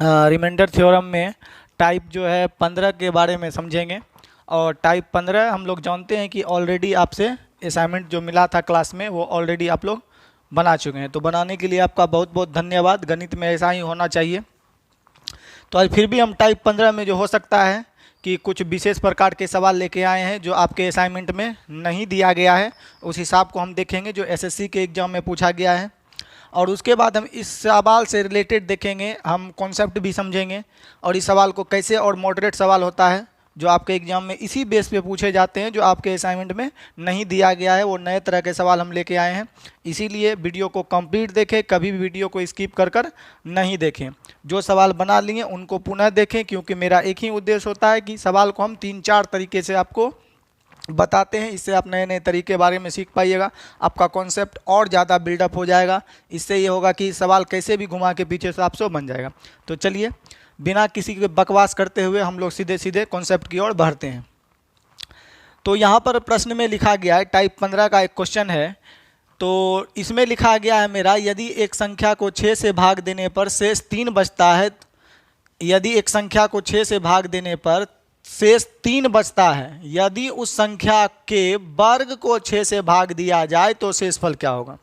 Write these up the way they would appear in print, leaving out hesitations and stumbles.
Remainder theorem में type जो है 15 के बारे में समझेंगे। और टाइप 15 हम लोग जानते हैं कि ऑलरेडी आपसे असाइनमेंट जो मिला था क्लास में वो ऑलरेडी आप लोग बना चुके हैं। तो बनाने के लिए आपका बहुत बहुत धन्यवाद। गणित में ऐसा ही होना चाहिए। तो आज फिर भी हम टाइप 15 में जो हो सकता है कि कुछ विशेष प्रकार के सवाल लेके आए हैं जो आपके असाइनमेंट में नहीं दिया गया है, उस हिसाब को हम देखेंगे जो एसएससी के एग्ज़ाम में पूछा गया है। और उसके बाद हम इस सवाल से रिलेटेड देखेंगे, हम कॉन्सेप्ट भी समझेंगे और इस सवाल को कैसे, और मॉडरेट सवाल होता है जो आपके एग्जाम में इसी बेस पे पूछे जाते हैं जो आपके असाइनमेंट में नहीं दिया गया है, वो नए तरह के सवाल हम लेके आए हैं। इसीलिए वीडियो को कंप्लीट देखें, कभी भी वीडियो को स्किप कर नहीं देखें। जो सवाल बना लिए उनको पुनः देखें, क्योंकि मेरा एक ही उद्देश्य होता है कि सवाल को हम 3-4 तरीके से आपको बताते हैं। इससे आप नए नए तरीके बारे में सीख पाइएगा, आपका कॉन्सेप्ट और ज़्यादा बिल्डअप हो जाएगा। इससे ये होगा कि सवाल कैसे भी घुमा के पीछे से आपसे बन जाएगा। तो चलिए बिना किसी के बकवास करते हुए हम लोग सीधे सीधे कॉन्सेप्ट की ओर बढ़ते हैं। तो यहाँ पर प्रश्न में लिखा गया है, टाइप 15 का एक क्वेश्चन है। तो इसमें लिखा गया है मेरा, यदि एक संख्या को 6 से भाग देने पर शेष 3 बचता है, यदि एक संख्या को 6 से भाग देने पर शेष 3 बचता है, यदि उस संख्या के वर्ग को 6 से भाग दिया जाए तो शेषफल क्या होगा।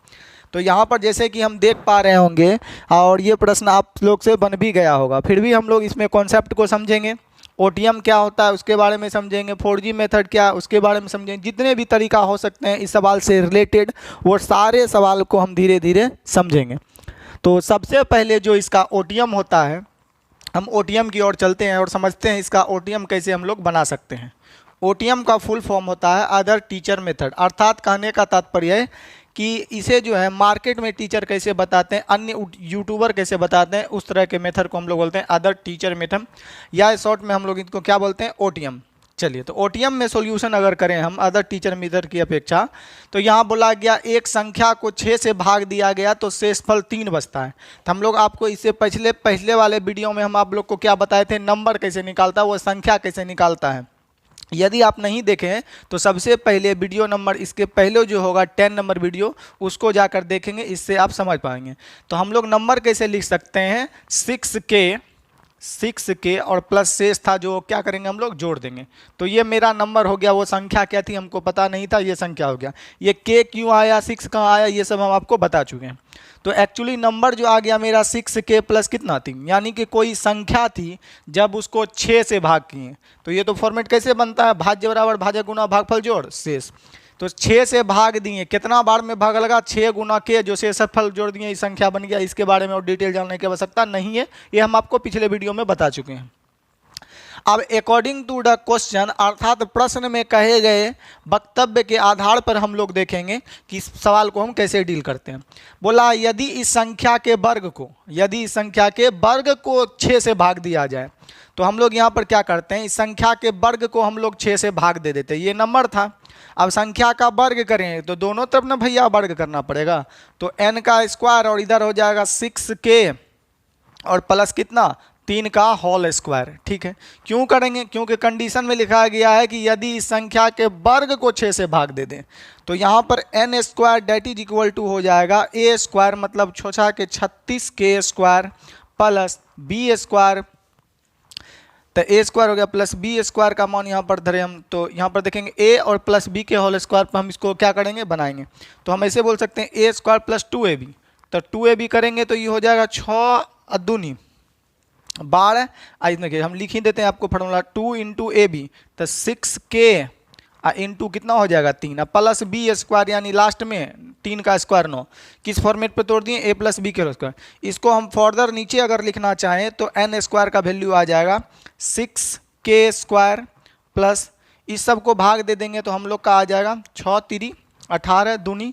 तो यहाँ पर जैसे कि हम देख पा रहे होंगे, और ये प्रश्न आप लोग से बन भी गया होगा, फिर भी हम लोग इसमें कॉन्सेप्ट को समझेंगे। ओटीएम क्या होता है उसके बारे में समझेंगे, 4G मेथड क्या है उसके बारे में समझेंगे। जितने भी तरीका हो सकते हैं इस सवाल से रिलेटेड, वो सारे सवाल को हम धीरे धीरे समझेंगे। तो सबसे पहले जो इसका ओटीएम होता है, हम ओटीएम की ओर चलते हैं और समझते हैं इसका ओटीएम कैसे हम लोग बना सकते हैं। ओटीएम का फुल फॉर्म होता है अदर टीचर मेथड, अर्थात कहने का तात्पर्य है कि इसे जो है मार्केट में टीचर कैसे बताते हैं, अन्य यूट्यूबर कैसे बताते हैं, उस तरह के मेथड को हम लोग बोलते हैं अदर टीचर मेथड, या शॉर्ट में हम लोग इनको क्या बोलते हैं, ओटीएम। चलिए, तो ओटीएम में सॉल्यूशन अगर करें हम अदर टीचर मेथड की अपेक्षा, तो यहाँ बोला गया एक संख्या को 6 से भाग दिया गया तो शेषफल 3 बचता है। तो हम लोग आपको इससे पहले वाले वीडियो में हम आप लोग को क्या बताए थे, नंबर कैसे निकालता है, वो संख्या कैसे निकालता है। यदि आप नहीं देखें तो सबसे पहले वीडियो नंबर इसके पहले जो होगा 10 नंबर वीडियो, उसको जाकर देखेंगे, इससे आप समझ पाएंगे। तो हम लोग नंबर कैसे लिख सकते हैं, 6K और प्लस शेष था जो क्या करेंगे हम लोग जोड़ देंगे। तो ये मेरा नंबर हो गया, वो संख्या क्या थी हमको पता नहीं था, ये संख्या हो गया। ये K क्यों आया, 6 कहाँ आया, ये सब हम आपको बता चुके हैं। तो एक्चुअली नंबर जो आ गया मेरा 6K प्लस कितना थी, यानी कि कोई संख्या थी जब उसको 6 से भाग किए। तो ये तो फॉर्मेट कैसे बनता है, भाज्य बराबर भाजक गुना भागफल जोड़ शेष। तो 6 से भाग दिए, कितना बार में भाग लगा, 6 गुना के जो शेषफल जोड़ दिए, इस संख्या बन गया। इसके बारे में और डिटेल जानने की आवश्यकता नहीं है, ये हम आपको पिछले वीडियो में बता चुके हैं। अब अकॉर्डिंग टू द क्वेश्चन, अर्थात प्रश्न में कहे गए वक्तव्य के आधार पर हम लोग देखेंगे कि इस सवाल को हम कैसे डील करते हैं। बोला यदि इस संख्या के वर्ग को 6 से भाग दिया जाए, तो हम लोग यहाँ पर क्या करते हैं, इस संख्या के वर्ग को हम लोग 6 से भाग दे देते हैं। ये नंबर था, अब संख्या का वर्ग करें तो दोनों तरफ ना भैया वर्ग करना पड़ेगा। तो n का स्क्वायर और इधर हो जाएगा 6K और प्लस कितना, 3 का होल स्क्वायर। ठीक है, क्यों करेंगे, क्योंकि कंडीशन में लिखा गया है कि यदि इस संख्या के वर्ग को 6 से भाग दे दें। तो यहाँ पर n square that is equal to हो जाएगा a स्क्वायर मतलब 6 के 36K square plus b square. तो a स्क्वायर हो गया प्लस b स्क्वायर का मान यहाँ पर धरे हम, तो यहाँ पर देखेंगे a और प्लस b के होल स्क्वायर पर हम इसको क्या करेंगे, बनाएंगे। तो हम ऐसे बोल सकते हैं a स्क्वायर प्लस 2ab। तो 2ab करेंगे तो ये हो जाएगा 6 दूनी 12। देखिए हम लिख ही देते हैं आपको फॉर्मूला, 2 इंटू AB तो 6K इंटू कितना हो जाएगा 3 प्लस b स्क्वायर, यानी लास्ट में 3 का स्क्वायर 9। किस फॉर्मेट पे तोड़ दिए, a प्लस बी के होल स्क्वायर। इसको हम फर्दर नीचे अगर लिखना चाहें तो n स्क्वायर का वैल्यू आ जाएगा 6K स्क्वायर प्लस इस सब को भाग दे देंगे तो हम लोग का आ जाएगा 6 3 18 दूनी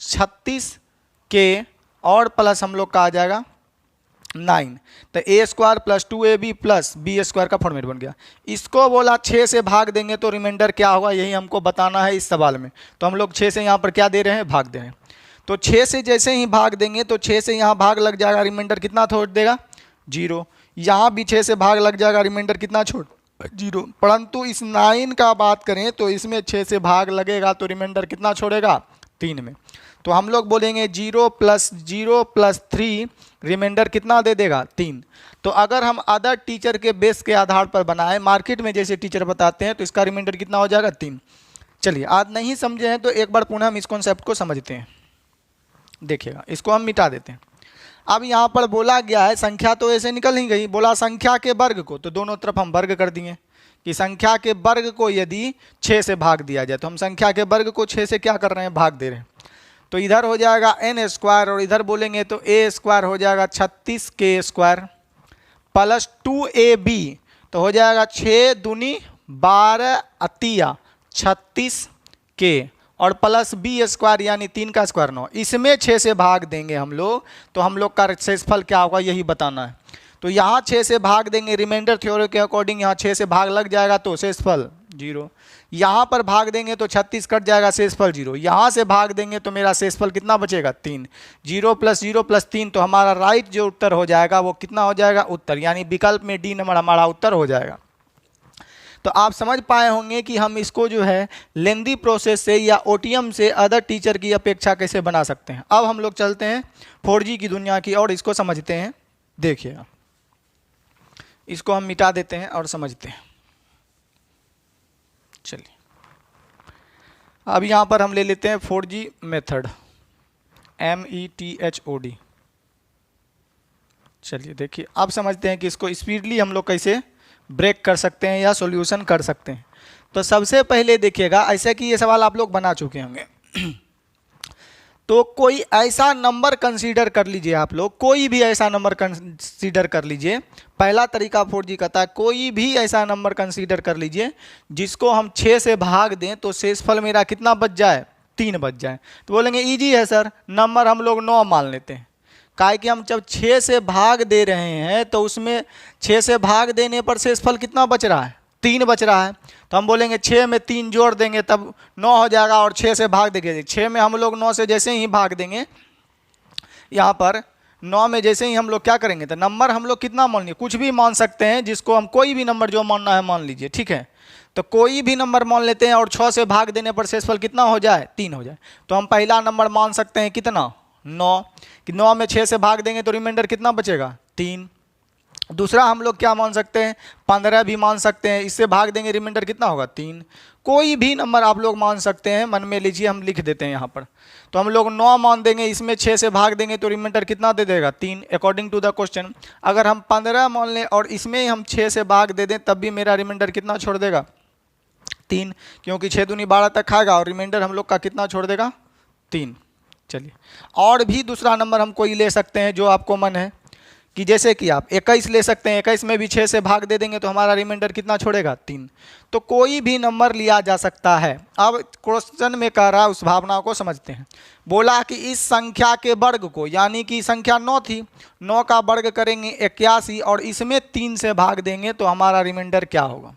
36K और प्लस हम लोग का आ जाएगा 9। तो a square plus 2ab plus b square का फॉर्मेट बन गया। इसको बोला 6 से भाग देंगे तो रिमाइंडर क्या होगा, यही हमको बताना है इस सवाल में। तो हम लोग 6 से यहाँ पर क्या दे रहे हैं, भाग दे रहे हैं। तो 6 से जैसे ही भाग देंगे तो 6 से यहाँ भाग लग जाएगा, रिमाइंडर कितना छोड़ देगा, 0। यहाँ भी 6 से भाग लग जाएगा, रिमाइंडर कितना छोड़, 0। परंतु इस 9 का बात करें तो इसमें 6 से भाग लगेगा तो रिमाइंडर कितना छोड़ेगा, 3 में। तो हम लोग बोलेंगे 0 + 3 रिमाइंडर कितना दे देगा 3। तो अगर हम अदर टीचर के बेस के आधार पर बनाएं, मार्केट में जैसे टीचर बताते हैं, तो इसका रिमाइंडर कितना हो जाएगा 3। चलिए, आज नहीं समझे हैं तो एक बार पुनः हम इस कॉन्सेप्ट को समझते हैं। देखिएगा, इसको हम मिटा देते हैं। अब यहाँ पर बोला गया है संख्या तो ऐसे निकल ही गई, बोला संख्या के वर्ग को, तो दोनों तरफ हम वर्ग कर दिए कि संख्या के वर्ग को यदि 6 से भाग दिया जाए, तो हम संख्या के वर्ग को 6 से क्या कर रहे हैं, भाग दे रहे हैं। तो इधर हो जाएगा n² और इधर बोलेंगे तो a² हो जाएगा 36k² प्लस 2ab, तो हो जाएगा 6 दूनी 12 अतिया 36k और प्लस b² यानी 3 का स्क्वायर 9। इसमें 6 से भाग देंगे हम लोग, तो हम लोग का शेषफल क्या होगा यही बताना है। तो यहाँ 6 से भाग देंगे, रिमाइंडर थ्योरी के अकॉर्डिंग यहाँ 6 से भाग लग जाएगा तो शेषफल 0। यहाँ पर भाग देंगे तो 36 कट जाएगा, शेषफल 0। यहाँ से भाग देंगे तो मेरा शेषफल कितना बचेगा 3। 0 + 0 + 3, तो हमारा राइट जो उत्तर हो जाएगा वो कितना हो जाएगा उत्तर, यानी विकल्प में डी नंबर हमारा उत्तर हो जाएगा। तो आप समझ पाए होंगे कि हम इसको जो है लेंदी प्रोसेस से या ओटीएम से अदर टीचर की अपेक्षा कैसे बना सकते हैं। अब हम लोग चलते हैं 4G की दुनिया की और इसको समझते हैं। देखिएगा, इसको हम मिटा देते हैं और समझते हैं। चलिए, अब यहाँ पर हम ले लेते हैं 4G मेथड, METHOD। चलिए देखिए, अब समझते हैं कि इसको स्पीडली हम लोग कैसे ब्रेक कर सकते हैं या सॉल्यूशन कर सकते हैं। तो सबसे पहले देखिएगा, ऐसा कि ये सवाल आप लोग बना चुके होंगे तो कोई ऐसा नंबर कंसीडर कर लीजिए, आप लोग कोई भी ऐसा नंबर कंसीडर कर लीजिए। पहला तरीका 4G कहता है कोई भी ऐसा नंबर कंसीडर कर लीजिए जिसको हम 6 से भाग दें तो शेषफल मेरा कितना बच जाए, 3 बच जाए। तो बोलेंगे इजी है सर, नंबर हम लोग 9 मान लेते हैं। काहे कि हम जब 6 से भाग दे रहे हैं तो उसमें 6 से भाग देने पर शेषफल कितना बच रहा है, 3 बच रहा है। तो हम बोलेंगे 6 में 3 जोड़ देंगे तब 9 हो जाएगा और 6 से भाग देंगे। 6 में हम लोग 9 से जैसे ही भाग देंगे, यहाँ पर 9 में जैसे ही हम लोग क्या करेंगे, तो नंबर हम लोग कितना मान लिए, कुछ भी मान सकते हैं, जिसको हम कोई भी नंबर जो मानना है मान लीजिए, ठीक है। तो कोई भी नंबर मान लेते हैं और 6 से भाग देने पर शेषफल कितना हो जाए, 3 हो जाए। तो हम पहला नंबर मान सकते हैं कितना, 9, कि 9 में 6 से भाग देंगे तो रिमाइंडर कितना बचेगा, 3। दूसरा हम लोग क्या मान सकते हैं, 15 भी मान सकते हैं, इससे भाग देंगे रिमाइंडर कितना होगा, 3। कोई भी नंबर आप लोग मान सकते हैं, मन में लीजिए, हम लिख देते हैं यहाँ पर। तो हम लोग 9 मान देंगे, इसमें 6 से भाग देंगे तो रिमाइंडर कितना दे देगा, 3 अकॉर्डिंग टू द क्वेश्चन। अगर हम 15 मान लें और इसमें हम 6 से भाग दे दें तब भी मेरा रिमाइंडर कितना छोड़ देगा, 3, क्योंकि 6 दूनी 12 तक खाएगा और रिमाइंडर हम लोग का कितना छोड़ देगा, 3। चलिए, और भी दूसरा नंबर हम कोई ले सकते हैं जो आपको मन है, कि जैसे कि आप 21 ले सकते हैं। 21 में भी 6 से भाग दे देंगे तो हमारा रिमाइंडर कितना छोड़ेगा, 3। तो कोई भी नंबर लिया जा सकता है। अब क्वेश्चन में कह रहा है, उस भावना को समझते हैं। बोला कि इस संख्या के वर्ग को, यानी कि संख्या 9 थी, 9 का वर्ग करेंगे 81 और इसमें 3 से भाग देंगे तो हमारा रिमाइंडर क्या होगा।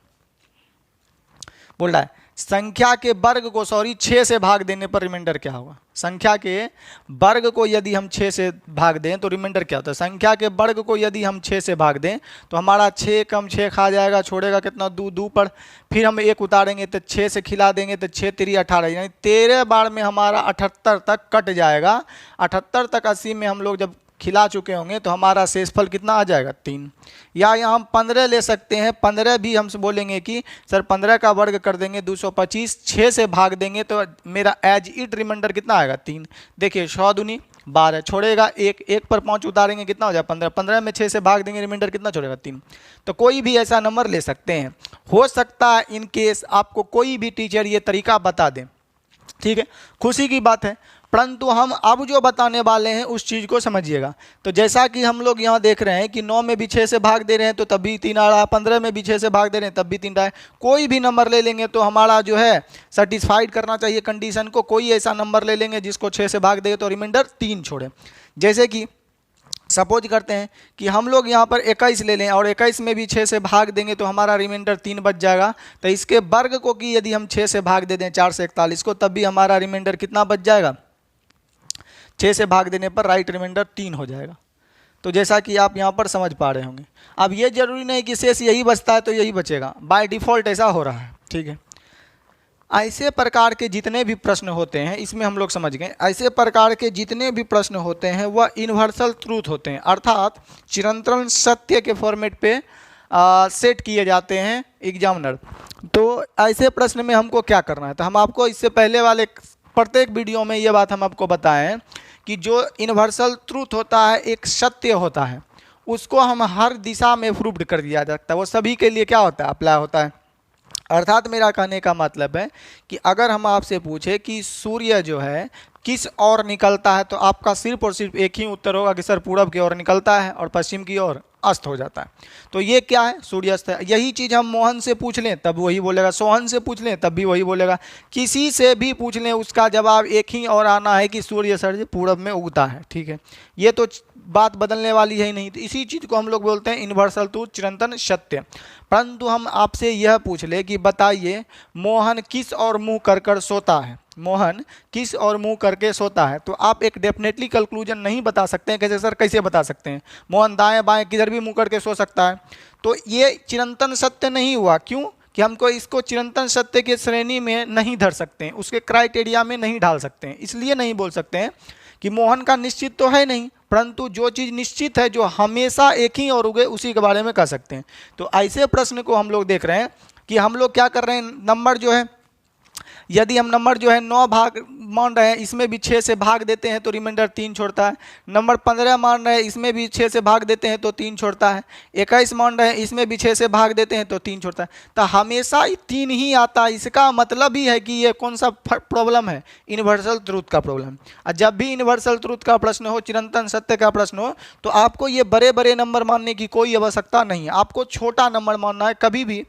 बोल रहा है संख्या के वर्ग को 6 से भाग देने पर रिमाइंडर क्या होगा। संख्या के वर्ग को यदि हम 6 से भाग दें तो रिमाइंडर क्या होता है। संख्या के वर्ग को यदि हम 6 से भाग दें तो हमारा 6 कम 6 खा जाएगा, छोड़ेगा कितना, 2, 2 पर फिर हम 1 उतारेंगे तो 6 से खिला देंगे तो 6 3 18, यानी 13 बार में हमारा 78 तक कट जाएगा। 78 तक 80 में हम लोग जब खिला चुके होंगे तो हमारा शेषफल कितना आ जाएगा, 3। या यहाँ हम 15 ले सकते हैं। 15 भी हमसे बोलेंगे कि सर 15 का वर्ग कर देंगे 225, 6 से भाग देंगे तो मेरा एज इट रिमाइंडर कितना आएगा, 3। देखिए 100 दूनी 12, छोड़ेगा 1, 1 पर 5 उतारेंगे कितना हो जाएगा, 15। 15 में 6 से भाग देंगे रिमाइंडर कितना छोड़ेगा, 3। तो कोई भी ऐसा नंबर ले सकते हैं। हो सकता है इन केस आपको कोई भी टीचर ये तरीका बता दें, ठीक है, खुशी की बात है। परंतु हम अब जो बताने वाले हैं उस चीज़ को समझिएगा। तो जैसा कि हम लोग यहाँ देख रहे हैं कि 9 में भी 6 से भाग दे रहे हैं तो तब भी 3 आ रहा है, 15 में भी 6 से भाग दे रहे हैं तब भी 3 रहा है। कोई भी नंबर ले लेंगे तो हमारा जो है सेटिस्फाइड करना चाहिए कंडीशन को। कोई ऐसा नंबर ले लेंगे जिसको 6 से भाग देंगे तो रिमाइंडर 3 छोड़े। जैसे कि सपोज करते हैं कि हम लोग यहाँ पर 21 ले लें और 21 में भी 6 से भाग देंगे तो हमारा रिमाइंडर 3 बच जाएगा। तो इसके वर्ग को कि यदि हम 6 से भाग दे दें 4 से 41 को, तब भी हमारा रिमाइंडर कितना बच जाएगा, 6 से भाग देने पर राइट रिमाइंडर 3 हो जाएगा। तो जैसा कि आप यहाँ पर समझ पा रहे होंगे। अब ये जरूरी नहीं कि शेष यही बचता है तो यही बचेगा, बाय डिफ़ॉल्ट ऐसा हो रहा है, ठीक है। ऐसे प्रकार के जितने भी प्रश्न होते हैं, इसमें हम लोग समझ गए, ऐसे प्रकार के जितने भी प्रश्न होते हैं वह यूनिवर्सल ट्रूथ होते हैं, अर्थात चिरंतन सत्य के फॉर्मेट पे सेट किए जाते हैं एग्जामिनर। तो ऐसे प्रश्न में हमको क्या करना है, तो हम आपको इससे पहले वाले प्रत्येक वीडियो में ये बात हम आपको बताएं कि जो यूनिवर्सल ट्रूथ होता है, एक सत्य होता है, उसको हम हर दिशा में प्रूव्ड कर दिया जाता है, वो सभी के लिए क्या होता है, अप्लाई होता है। अर्थात मेरा कहने का मतलब है कि अगर हम आपसे पूछे कि सूर्य जो है किस ओर निकलता है, तो आपका सिर्फ और सिर्फ एक ही उत्तर होगा कि सर पूरब की ओर निकलता है और पश्चिम की ओर अस्त हो जाता है। तो ये क्या है, सूर्यास्त है। यही चीज़ हम मोहन से पूछ लें तब वही बोलेगा, सोहन से पूछ लें तब भी वही बोलेगा, किसी से भी पूछ लें उसका जवाब एक ही और आना है कि सूर्य सर पूरब में उगता है। ठीक है, ये तो बात बदलने वाली है ही नहीं। तो इसी चीज़ को हम लोग बोलते हैं यूनिवर्सल ट्रूथ, चिरंतन सत्य। परंतु हम आपसे यह पूछ ले कि बताइए मोहन किस और मुंह कर कर सोता है, मोहन किस और मुंह करके सोता है, तो आप एक डेफिनेटली कंक्लूजन नहीं बता सकते हैं। कैसे सर, कैसे बता सकते हैं, मोहन दाएं बाएं किधर भी मुंह करके सो सकता है, तो ये चिरंतन सत्य नहीं हुआ। क्यों कि हमको इसको चिरंतन सत्य के श्रेणी में नहीं धर सकते हैं, उसके क्राइटेरिया में नहीं डाल सकते हैं। इसलिए नहीं बोल सकते हैं कि मोहन का निश्चित तो है नहीं, परंतु जो चीज़ निश्चित है, जो हमेशा एक ही और उगे, उसी के बारे में कह सकते हैं। तो ऐसे प्रश्न को हम लोग देख रहे हैं कि हम लोग क्या कर रहे हैं, नंबर जो है, यदि हम नंबर जो है 9 भाग मान रहे हैं, इसमें भी 6 से भाग देते हैं तो रिमाइंडर 3 छोड़ता है। नंबर 15 मान रहे हैं, इसमें भी 6 से भाग देते हैं तो 3 छोड़ता है। 21 मान रहे हैं, इसमें भी 6 से भाग देते हैं तो 3 छोड़ता है। तो हमेशा 3 ही आता है। इसका मतलब ही है कि ये कौन सा प्रॉब्लम है, यूनिवर्सल ट्रूथ का प्रॉब्लम। और जब भी यूनिवर्सल ट्रूथ का प्रश्न हो, चिरंतन सत्य का प्रश्न हो, तो आपको ये बड़े बड़े नंबर मानने की कोई आवश्यकता नहीं है। आपको छोटा नंबर मानना है, कभी भी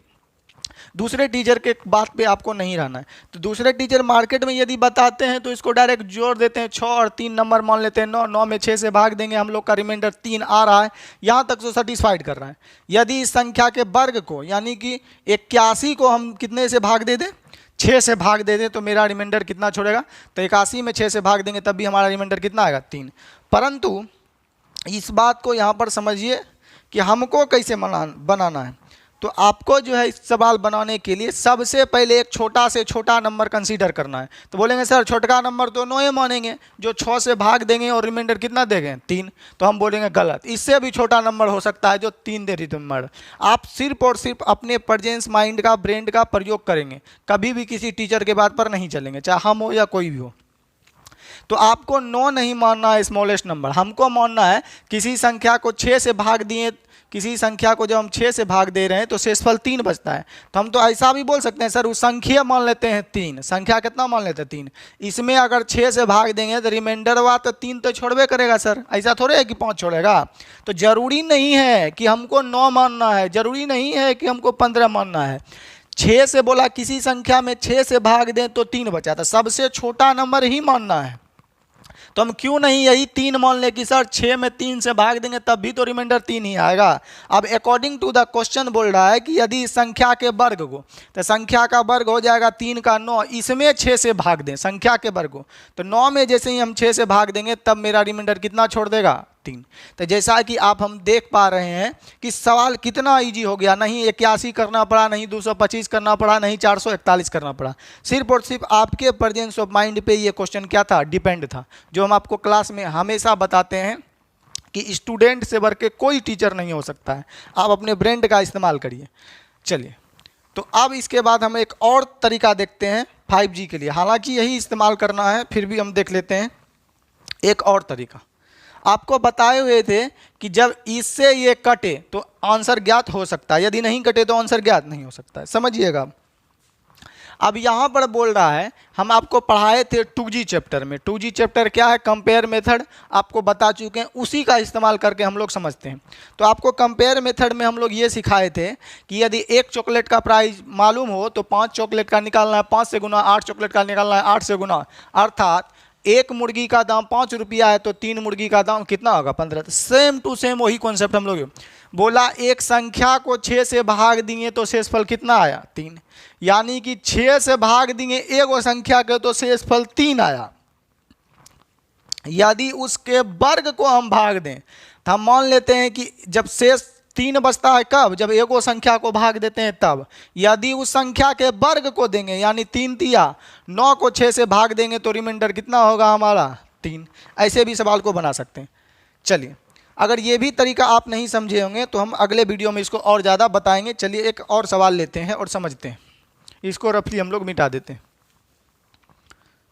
दूसरे टीचर के बात पे आपको नहीं रहना है। तो दूसरे टीचर मार्केट में यदि बताते हैं तो इसको डायरेक्ट जोड़ देते हैं, 6 और 3 नंबर मान लेते हैं, 9, 9 में 6 से भाग देंगे, हम लोग का रिमाइंडर 3 आ रहा है। यहाँ तक तो सेटिस्फाइड कर रहा है। यदि इस संख्या के वर्ग को, यानी कि 81 को हम कितने से भाग दे दें, 6 से भाग दे दें, तो मेरा रिमाइंडर कितना छोड़ेगा, तो 81 में 6 से भाग देंगे तब भी हमारा रिमाइंडर कितना आएगा, 3। परंतु इस बात को यहाँ पर समझिए कि हमको कैसे बनाना है। तो आपको जो है इस सवाल बनाने के लिए सबसे पहले एक छोटा से छोटा नंबर कंसीडर करना है। तो बोलेंगे सर छोटा नंबर तो 9 मानेंगे, जो 6 से भाग देंगे और रिमाइंडर कितना देंगे, 3। तो हम बोलेंगे गलत, इससे भी छोटा नंबर हो सकता है जो 3 दे रिमाइंडर। आप सिर्फ और सिर्फ अपने प्रेजेंस माइंड का, ब्रेन का प्रयोग करेंगे, कभी भी किसी टीचर के बात पर नहीं चलेंगे, चाहे हम हो या कोई भी हो। तो आपको 9 नहीं मानना है स्मॉलेस्ट नंबर, हमको मानना है किसी संख्या को 6 से भाग दिए, किसी संख्या को जब हम 6 से भाग दे रहे हैं तो शेषफल 3 बचता है। तो हम तो ऐसा भी बोल सकते हैं सर उस संख्या मान लेते हैं 3, संख्या कितना मान लेते हैं 3, इसमें अगर 6 से भाग देंगे तो रिमाइंडर हुआ तो 3 तो छोड़बे करेगा सर, ऐसा थोड़े है कि 5 छोड़ेगा। तो जरूरी नहीं है कि हमको 9 मानना है, जरूरी नहीं है कि हमको 15 मानना है। 6 से बोला किसी संख्या में 6 से भाग दें तो 3 बचा, था सबसे छोटा नंबर ही मानना है। तो हम क्यों नहीं यही 3 मान ले कि सर 6 में 3 से भाग देंगे तब भी तो रिमाइंडर 3 ही आएगा। अब अकॉर्डिंग टू द क्वेश्चन बोल रहा है कि यदि संख्या के वर्ग को, तो संख्या का वर्ग हो जाएगा 3 का 9, इसमें 6 से भाग दें संख्या के वर्ग को, तो 9 में जैसे ही हम 6 से भाग देंगे तब मेरा रिमाइंडर कितना छोड़ देगा, 3। तो जैसा कि आप हम देख पा रहे हैं कि सवाल कितना इजी हो गया, नहीं 81 करना पड़ा, नहीं 225 करना पड़ा, नहीं 441 करना पड़ा, सिर्फ और सिर्फ आपके प्रेजेंस ऑफ माइंड पे ये क्वेश्चन क्या था, डिपेंड था। जो हम आपको क्लास में हमेशा बताते हैं कि स्टूडेंट से बढ़ के कोई टीचर नहीं हो सकता है, आप अपने ब्रेन का इस्तेमाल करिए। चलिए, तो अब इसके बाद हम एक और तरीका देखते हैं 5G के लिए, हालांकि यही इस्तेमाल करना है, फिर भी हम देख लेते हैं एक और तरीका। आपको बताए हुए थे कि जब इससे ये कटे तो आंसर ज्ञात हो सकता है, यदि नहीं कटे तो आंसर ज्ञात नहीं हो सकता है, समझिएगा। अब यहाँ पर बोल रहा है, हम आपको पढ़ाए थे 2G चैप्टर में, 2G चैप्टर क्या है, कंपेयर मेथड आपको बता चुके हैं, उसी का इस्तेमाल करके हम लोग समझते हैं। तो आपको कंपेयर मेथड में हम लोग ये सिखाए थे कि यदि 1 चॉकलेट का प्राइस मालूम हो तो 5 चॉकलेट का निकालना है, 5 से गुना, 8 चॉकलेट का निकालना है, 8 से गुना, अर्थात 1 मुर्गी का दाम 5 रुपया है तो 3 मुर्गी का दाम कितना होगा, 15। सेम टू सेम वही कॉन्सेप्ट हम लोग बोला, एक संख्या को 6 से भाग दिए तो शेषफल कितना आया, 3, यानी कि 6 से भाग दिए एक संख्या के तो शेषफल 3 आया। यदि उसके वर्ग को हम भाग दें तो हम मान लेते हैं कि जब शेष 3 बचता है कब, जब एगो संख्या को भाग देते हैं तब। यदि उस संख्या के वर्ग को देंगे यानी 3 दिया, 9 को 6 से भाग देंगे तो रिमाइंडर कितना होगा हमारा 3। ऐसे भी सवाल को बना सकते हैं। चलिए, अगर ये भी तरीका आप नहीं समझे होंगे तो हम अगले वीडियो में इसको और ज़्यादा बताएंगे। चलिए एक और सवाल लेते हैं और समझते हैं, इसको रफली हम लोग मिटा देते हैं।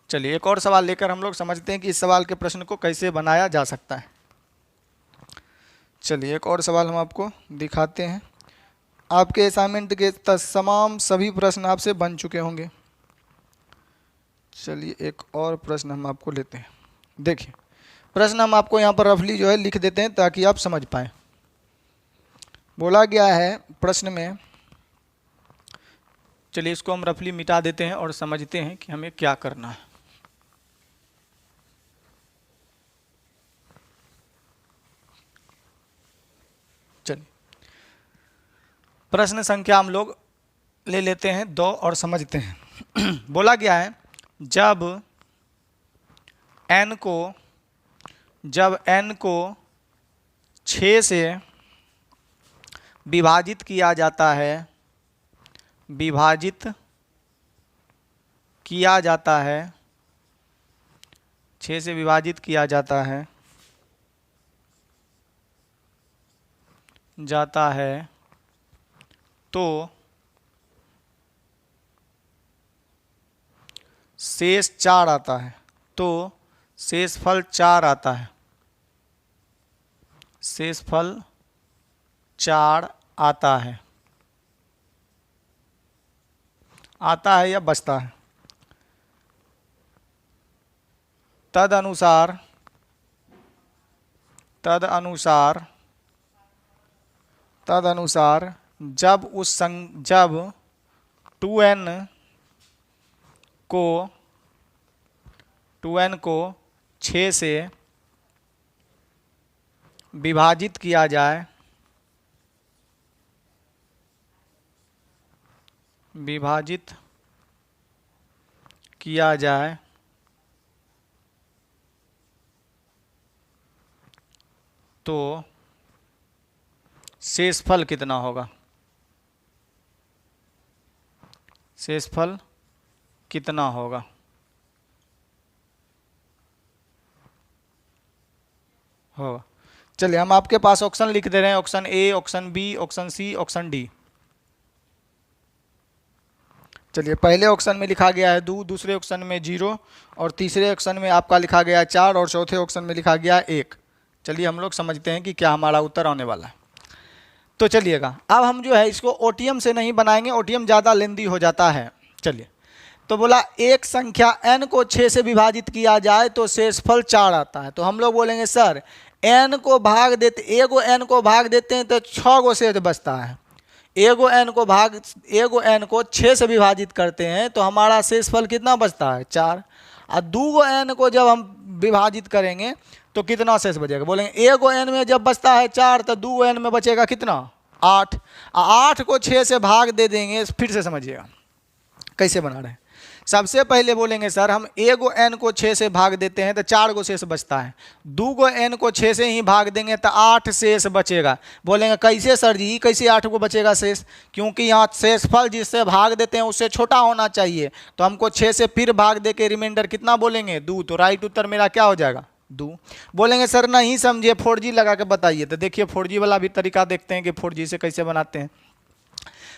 चलिए एक और सवाल लेकर हम लोग समझते हैं कि इस सवाल के प्रश्न को कैसे बनाया जा सकता है। चलिए एक और सवाल हम आपको दिखाते हैं। आपके असाइनमेंट के तमाम सभी प्रश्न आपसे बन चुके होंगे। चलिए एक और प्रश्न हम आपको लेते हैं। देखिए प्रश्न हम आपको यहाँ पर रफली जो है लिख देते हैं ताकि आप समझ पाएँ। बोला गया है प्रश्न में, चलिए इसको हम रफली मिटा देते हैं और समझते हैं कि हमें क्या करना है। चलिए प्रश्न संख्या हम लोग ले लेते हैं 2 और समझते हैं। बोला गया है जब n को 6 से विभाजित किया जाता है, विभाजित किया जाता है, 6 से विभाजित किया जाता है तो शेष 4 आता है, तो शेषफल 4 आता है, शेषफल 4 आता है, आता है या बचता है। तदनुसार जब 2n को 6 से विभाजित किया जाए, तो शेषफल कितना होगा, शेषफल कितना होगा। चलिए हम आपके पास ऑप्शन लिख दे रहे हैं, option A, option B, option C, option D. चलिए पहले ऑप्शन में लिखा गया है 2, दूसरे ऑप्शन में 0 और तीसरे ऑप्शन में आपका लिखा गया है 4 और चौथे ऑप्शन में लिखा गया है 1। चलिए हम लोग समझते हैं कि क्या हमारा उत्तर आने वाला है। तो चलिएगा अब हम जो है इसको ओटीएम से नहीं बनाएंगे, ओटीएम ज़्यादा लेंदी हो जाता है। चलिए तो बोला एक संख्या n को 6 से विभाजित किया जाए तो शेषफल 4 आता है। तो हम लोग बोलेंगे सर n को भाग देते, एगो n को भाग देते हैं तो 6 गो शेष बचता है। एगो n को 6 से विभाजित करते हैं तो हमारा शेषफल कितना बचता है 4। और 2 n को जब हम विभाजित करेंगे तो कितना शेष बचेगा, बोलेंगे एगो n में जब बचता है 4 तो 2 n में बचेगा कितना 8। 8 को 6 से भाग दे देंगे, फिर से समझिएगा कैसे बना रहे हैं। सबसे पहले बोलेंगे सर हम एगो n को 6 से भाग देते हैं तो 4 गो शेष बचता है, 2 गो n को 6 से ही भाग देंगे तो 8 शेष बचेगा। बोलेंगे कैसे सर जी, कैसे 8 को बचेगा शेष, क्योंकि यहाँ शेषफल जिससे भाग देते हैं उससे छोटा होना चाहिए। तो हमको 6 से फिर भाग दे के रिमाइंडर कितना बोलेंगे 2, तो राइट उत्तर मेरा क्या हो जाएगा 2। बोलेंगे सर नहीं समझिए 4G लगा के बताइए। तो देखिए 4G वाला भी तरीका देखते हैं कि 4G से कैसे बनाते हैं।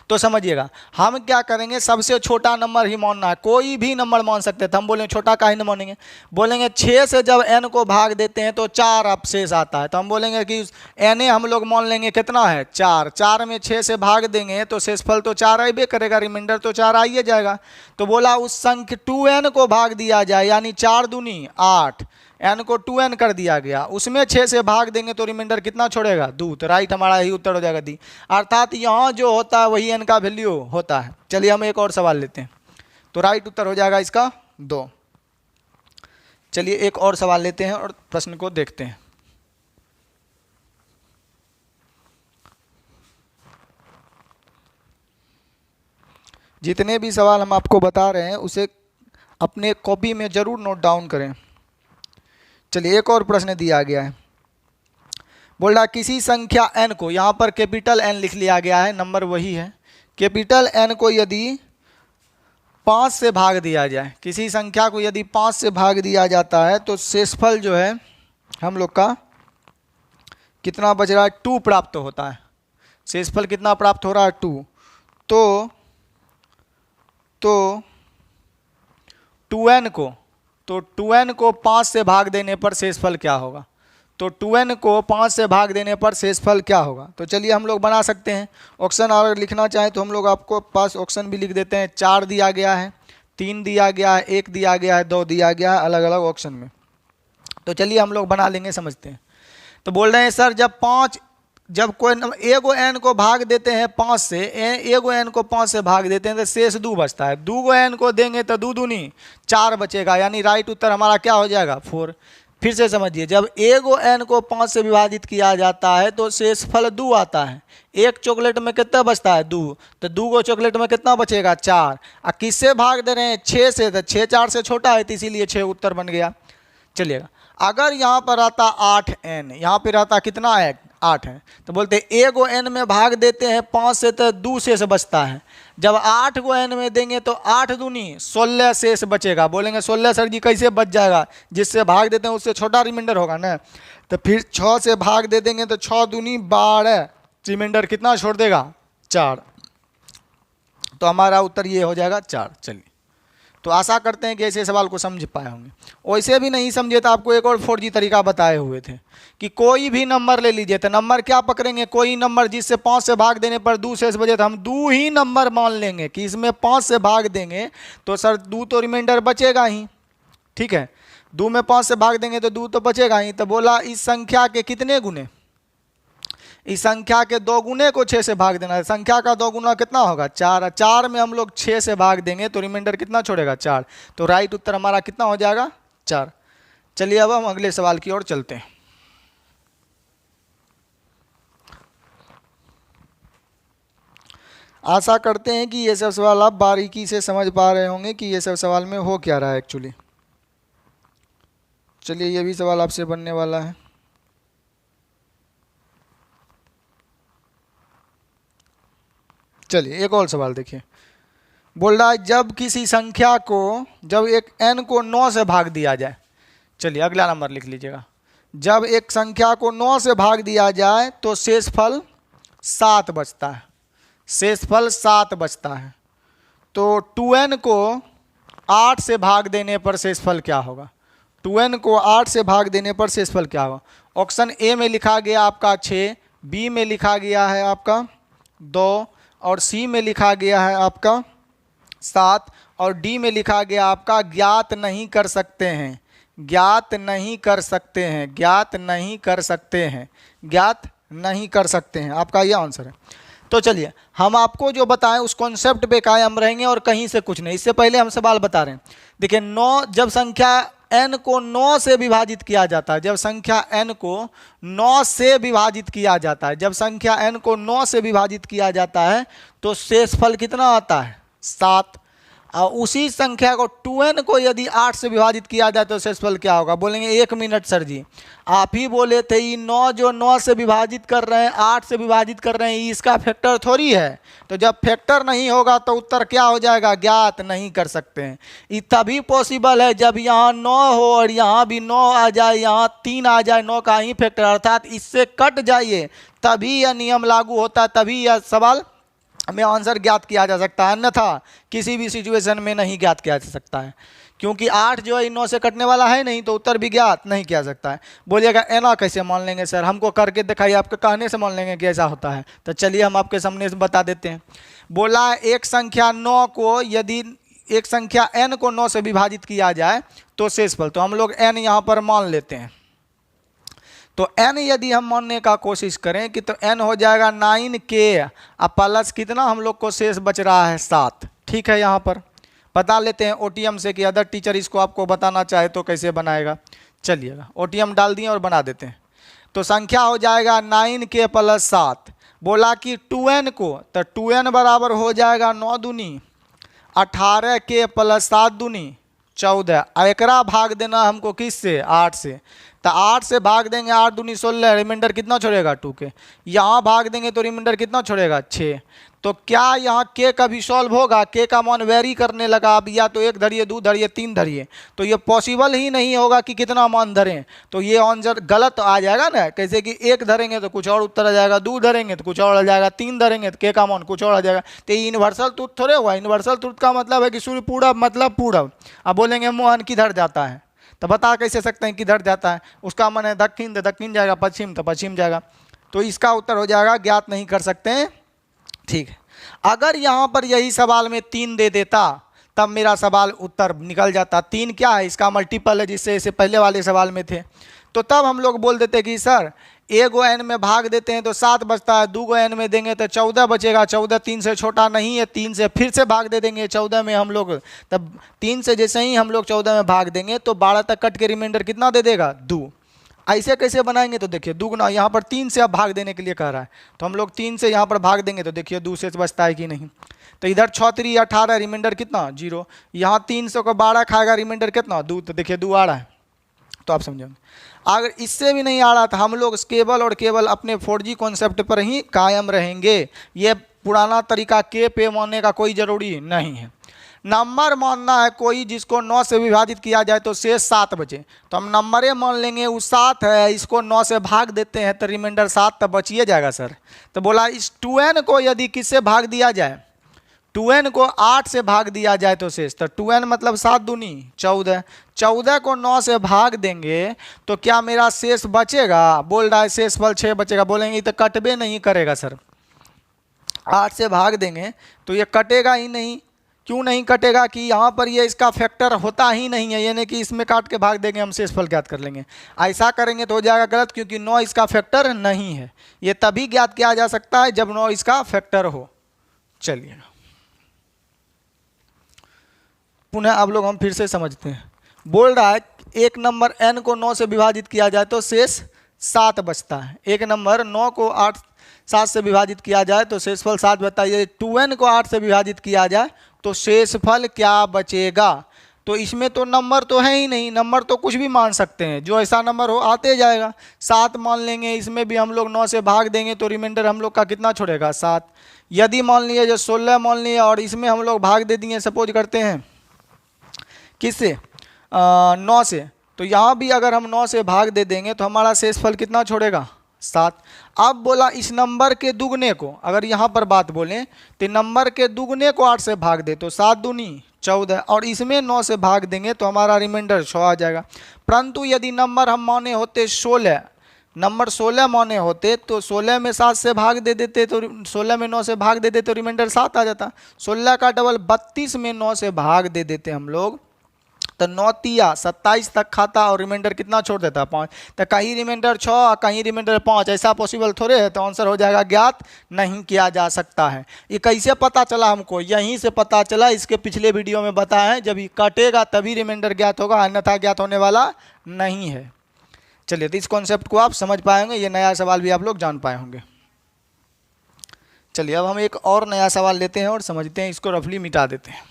तो समझिएगा हम क्या करेंगे, सबसे छोटा नंबर ही मानना है, कोई भी नंबर मान सकते हैं। तो हम बोलेंगे छोटा का ही नहीं मानेंगे, बोलेंगे 6 से जब n को भाग देते हैं तो 4 अब शेष आता है। तो हम बोलेंगे कि n हम लोग मान लेंगे कितना है 4, 4 में 6 से भाग देंगे तो शेषफल तो 4 आइबे करेगा, रिमाइंडर तो 4 आइए जाएगा। तो बोला उस संख्या 2n को भाग दिया जाए यानी 4 दूनी 8, n को 2n कर दिया गया, उसमें 6 से भाग देंगे तो रिमाइंडर कितना छोड़ेगा 2। तो राइट हमारा यही उत्तर हो जाएगा डी। अर्थात यहाँ जो होता है वही n का वैल्यू होता है। चलिए हम एक और सवाल लेते हैं, तो राइट उत्तर हो जाएगा इसका 2। चलिए एक और सवाल लेते हैं और प्रश्न को देखते हैं। जितने भी सवाल हम आपको बता रहे हैं उसे अपने कॉपी में जरूर नोट डाउन करें। चलिए एक और प्रश्न दिया गया है, बोल रहा किसी संख्या n को, यहाँ पर कैपिटल N लिख लिया गया है, नंबर वही है, कैपिटल N को यदि 5 से भाग दिया जाए, किसी संख्या को यदि 5 से भाग दिया जाता है तो शेषफल जो है हम लोग का कितना बच रहा है, 2 प्राप्त होता है। शेषफल कितना प्राप्त हो रहा है, 2। तो 2n को 5 से भाग देने पर शेषफल क्या होगा, तो 2n को 5 से भाग देने पर शेषफल क्या होगा। तो चलिए हम लोग बना सकते हैं ऑप्शन, और लिखना चाहें तो हम लोग आपको पास ऑप्शन भी लिख देते हैं। 4 दिया गया है, 3 दिया गया है, 1 दिया गया है, 2 दिया गया है अलग अलग ऑप्शन में। तो चलिए हम लोग बना लेंगे, समझते हैं। तो बोल रहे हैं सर जब कोई एगो n को भाग देते हैं 5 से, एगो n को 5 से भाग देते हैं तो शेष 2 बचता है। 2 गो n को देंगे तो 2 दूनी 4 बचेगा, यानी राइट उत्तर हमारा क्या हो जाएगा, 4। फिर से समझिए, जब एगो n को 5 से विभाजित किया जाता है तो शेषफल 2 आता है। एक चॉकलेट में कितना बचता है, 2, तो 2 गो चॉकलेट में कितना बचेगा, 4। और किससे भाग दे रहे हैं, 6 से, तो 6 4 से छोटा है तो इसीलिए 6 उत्तर बन गया। चलिएगा, अगर यहाँ पर आता 8n, यहाँ पर आता कितना है, 8 है, तो बोलते एगो n में भाग देते हैं 5 से तो 2 शेष बचता है। जब 8 को n में देंगे तो 8 दूनी 16 शेष बचेगा। बोलेंगे 16 सर जी कैसे बच जाएगा, जिससे भाग देते हैं उससे छोटा रिमाइंडर होगा ना। तो फिर 6 से भाग दे देंगे तो 6 दूनी 12, रिमाइंडर कितना छोड़ देगा, 4। तो हमारा उत्तर ये हो जाएगा 4। चलिए, तो आशा करते हैं कि ऐसे सवाल को समझ पाए होंगे। वैसे भी नहीं समझे तो आपको एक और 4G तरीका बताए हुए थे कि कोई भी नंबर ले लीजिए, तो नंबर क्या पकड़ेंगे, कोई नंबर जिससे 5 से भाग देने पर 2 शेष बचे, तो हम 2 ही नंबर मान लेंगे कि इसमें 5 से भाग देंगे तो सर 2 तो रिमाइंडर बचेगा ही, ठीक है। 2 में 5 से भाग देंगे तो 2 तो बचेगा ही। तो बोला इस संख्या के कितने गुने, इस संख्या के 2 गुने को 6 से भाग देना है। संख्या का 2 गुना कितना होगा, 4। 4 में हम लोग 6 से भाग देंगे तो रिमाइंडर कितना छोड़ेगा, 4। तो राइट उत्तर हमारा कितना हो जाएगा, 4। चलिए अब हम अगले सवाल की ओर चलते हैं। आशा करते हैं कि ये सब सवाल आप बारीकी से समझ पा रहे होंगे कि ये सब सवाल में हो क्या रहा है एक्चुअली। चलिए, ये भी सवाल आपसे बनने वाला है। चलिए एक और सवाल देखिए, बोल रहा है जब किसी संख्या को, जब एक n को 9 से भाग दिया जाए। चलिए अगला नंबर लिख लीजिएगा, जब एक संख्या को 9 से भाग दिया जाए तो शेषफल 7 बचता है, शेषफल 7 बचता है। तो 2n को 8 से भाग देने पर शेषफल क्या होगा, 2n को 8 से भाग देने पर शेषफल क्या होगा। ऑप्शन ए में लिखा गया आपका 6, बी में लिखा गया है आपका 2, और सी में लिखा गया है आपका 7, और डी में लिखा गया आपका ज्ञात नहीं कर सकते हैं, ज्ञात नहीं कर सकते हैं, ज्ञात नहीं कर सकते हैं, ज्ञात नहीं कर सकते हैं, आपका यह आंसर है। तो चलिए हम आपको जो बताएं उस कॉन्सेप्ट पे कायम रहेंगे और कहीं से कुछ नहीं। इससे पहले हम सवाल बता रहे हैं, देखिए 9, जब संख्या n को 9 से विभाजित किया जाता है, जब संख्या n को 9 से विभाजित किया जाता है, जब संख्या n को 9 से विभाजित किया जाता है तो शेषफल कितना आता है, 7। और उसी संख्या को 2n को यदि 8 से विभाजित किया जाए तो शेषफल क्या होगा। बोलेंगे 1 मिनट सर जी, आप ही बोले थे ये 9 जो 9 से विभाजित कर रहे हैं, 8 से विभाजित कर रहे हैं, इसका फैक्टर थोड़ी है। तो जब फैक्टर नहीं होगा तो उत्तर क्या हो जाएगा, ज्ञात नहीं कर सकते हैं। ये तभी पॉसिबल है जब यहाँ 9 हो और यहाँ भी 9 आ जाए, यहाँ 3 आ जाए, 9 का ही फैक्टर, अर्थात इससे कट जाइए, तभी यह नियम लागू होता है, तभी यह सवाल में आंसर ज्ञात किया जा सकता है, अन्यथा किसी भी सिचुएशन में नहीं ज्ञात किया जा सकता है। क्योंकि 8 जो है 9 से कटने वाला है नहीं, तो उत्तर भी ज्ञात नहीं किया सकता है। बोलिएगा ऐना कैसे मान लेंगे सर, हमको करके दिखाइए, आपके कहने से मान लेंगे कि ऐसा होता है। तो चलिए हम आपके सामने से बता देते हैं। बोला एक संख्या 9 को, यदि एक संख्या n को 9 से विभाजित किया जाए तो शेषफल, तो हम लोग n यहाँ पर मान लेते हैं। तो n यदि हम मानने का कोशिश करें कि तो n हो जाएगा 9k, अब प्लस कितना हम लोग को शेष बच रहा है 7। ठीक है, यहाँ पर बता लेते हैं OTM से कि अदर टीचर इसको आपको बताना चाहे तो कैसे बनाएगा। चलिएगा OTM डाल दिए और बना देते हैं। तो संख्या हो जाएगा 9k + 7। बोला कि 2n को, तो 2n बराबर हो जाएगा 9 दूनी 18k + 7 दूनी 14। एकरा भाग देना हमको किससे, 8 से। तो 8 से भाग देंगे, 8 दूनी 16, रिमाइंडर कितना छोड़ेगा 2 के। यहाँ भाग देंगे तो रिमाइंडर कितना छोड़ेगा 6। तो क्या यहाँ के कभी सॉल्व होगा? के का मान वेरी करने लगा, अब या तो 1 धरिए, 2 धरिए, 3 धरिए, तो ये पॉसिबल ही नहीं होगा कि कितना मान धरें। तो ये आंसर गलत आ जाएगा ना, कैसे कि 1 धरेंगे तो कुछ और उत्तर आ जाएगा, 2 धरेंगे तो कुछ और आ जाएगा, 3 धरेंगे तो के का मान कुछ और आ जाएगा। तो ये यूनिवर्सल ट्रुथ थोड़े हुआ। यूनिवर्सल ट्रुथ का मतलब है कि सूर्य पूरब मतलब पूरब। अब बोलेंगे मोहन किधर जाता है, तो बता कैसे सकते हैं किधर जाता है? उसका मन है दक्षिण, तो दक्षिण जाएगा, पश्चिम तो पश्चिम जाएगा। तो इसका उत्तर हो जाएगा ज्ञात नहीं कर सकते हैं। ठीक है, अगर यहाँ पर यही सवाल में 3 दे देता तब मेरा सवाल उत्तर निकल जाता। 3 क्या है? इसका मल्टीपल है, जिससे इसे पहले वाले सवाल में थे। तो तब हम लोग बोल देते कि सर 1 गो n में भाग देते हैं तो 7 बचता है, 2 गो n में देंगे तो 14 बचेगा। 14 3 से छोटा नहीं है, 3 से फिर से भाग दे देंगे 14 में हम लोग। तब 3 से जैसे ही हम लोग 14 में भाग देंगे तो 12 तक कट के रिमाइंडर कितना दे देगा 2। ऐसे कैसे बनाएंगे? तो देखिए दुगना, यहाँ पर 3 से अब भाग देने के लिए कह रहा है, तो हम लोग 3 से यहाँ पर भाग देंगे तो देखिए 2 से बचता है कि नहीं। तो इधर 6 3 18, रिमाइंडर कितना 0। यहाँ 300 को 12 खाएगा, रिमाइंडर कितना 2, तो देखिए 2 आ रहा है। तो आप समझेंगे, अगर इससे भी नहीं आ रहा था हम लोग केवल और केवल अपने 4G कॉन्सेप्ट पर ही कायम रहेंगे। ये पुराना तरीका के पे मानने का कोई ज़रूरी नहीं है। नंबर मानना है कोई जिसको 9 से विभाजित किया जाए तो शेष 7 बचे, तो हम नंबर मान लेंगे वो 7 है, इसको 9 से भाग देते हैं तो रिमाइंडर 7 तब बचिए जाएगा सर। तो बोला इस 2n को यदि किससे भाग दिया जाए, 2n को 8 से भाग दिया जाए तो शेष, तो 2n मतलब 7 दूनी 14, 14 को 9 से भाग देंगे तो क्या मेरा शेष बचेगा? बोल रहा है शेष फल 6 बचेगा। बोलेंगे तो कटबे नहीं करेगा सर, 8 से भाग देंगे तो ये कटेगा ही नहीं। क्यों नहीं कटेगा? कि यहाँ पर ये इसका फैक्टर होता ही नहीं है, यानी कि इसमें काट के भाग देंगे हम शेषफल ज्ञात कर लेंगे। ऐसा करेंगे तो हो जाएगा गलत, क्योंकि 9 इसका फैक्टर नहीं है। ये तभी ज्ञात किया जा सकता है जब 9 इसका फैक्टर हो। चलिए पुनः अब लोग हम फिर से समझते हैं। बोल रहा है एक नंबर n को 9 से विभाजित किया जाए तो शेष 7 बचता है। एक नंबर 9 को 7 से विभाजित किया जाए तो शेषफल 7 बचता है। यदि 2n को 8 से विभाजित किया जाए तो शेषफल क्या बचेगा? तो इसमें तो नंबर तो है ही नहीं, नंबर तो कुछ भी मान सकते हैं, जो ऐसा नंबर हो आते जाएगा। 7 मान लेंगे, इसमें भी हम लोग 9 से भाग देंगे तो रिमाइंडर हम लोग का कितना छोड़ेगा 7। यदि मान लिए जो 16 मान लिए और इसमें हम लोग भाग दे दिए, सपोज करते हैं किससे 9 से, तो यहाँ भी अगर हम 9 से भाग दे देंगे तो हमारा शेषफल कितना छोड़ेगा 7। अब बोला इस नंबर के दुगने को, अगर यहाँ पर बात बोलें तो नंबर के दुगने को 8 से भाग दे तो 7 दूनी 14, और इसमें 9 से भाग देंगे तो हमारा रिमाइंडर 6 आ जाएगा। परंतु यदि नंबर हम माने होते 16, नंबर 16 माने होते तो 16 में 7 से भाग दे देते, तो 16 में 9 से भाग दे देते तो रिमाइंडर 7 आ जाता। 16 का डबल 32 में 9 से भाग दे देते हम लोग तो 9 तिया 27 तक खाता और रिमाइंडर कितना छोड़ देता 5। तो कहीं रिमाइंडर 6 कहीं रिमाइंडर 5, ऐसा पॉसिबल थोड़े है। तो आंसर हो जाएगा ज्ञात नहीं किया जा सकता है। ये कैसे पता चला हमको? यहीं से पता चला, इसके पिछले वीडियो में बताया है, जब ये कटेगा तभी रिमाइंडर ज्ञात होगा, अन्यथा ज्ञात होने वाला नहीं है। चलिए, तो इस कॉन्सेप्ट को आप समझ पाएंगे, ये नया सवाल भी आप लोग जान पाए होंगे। चलिए अब हम एक और नया सवाल लेते हैं और समझते हैं, इसको रफली मिटा देते हैं।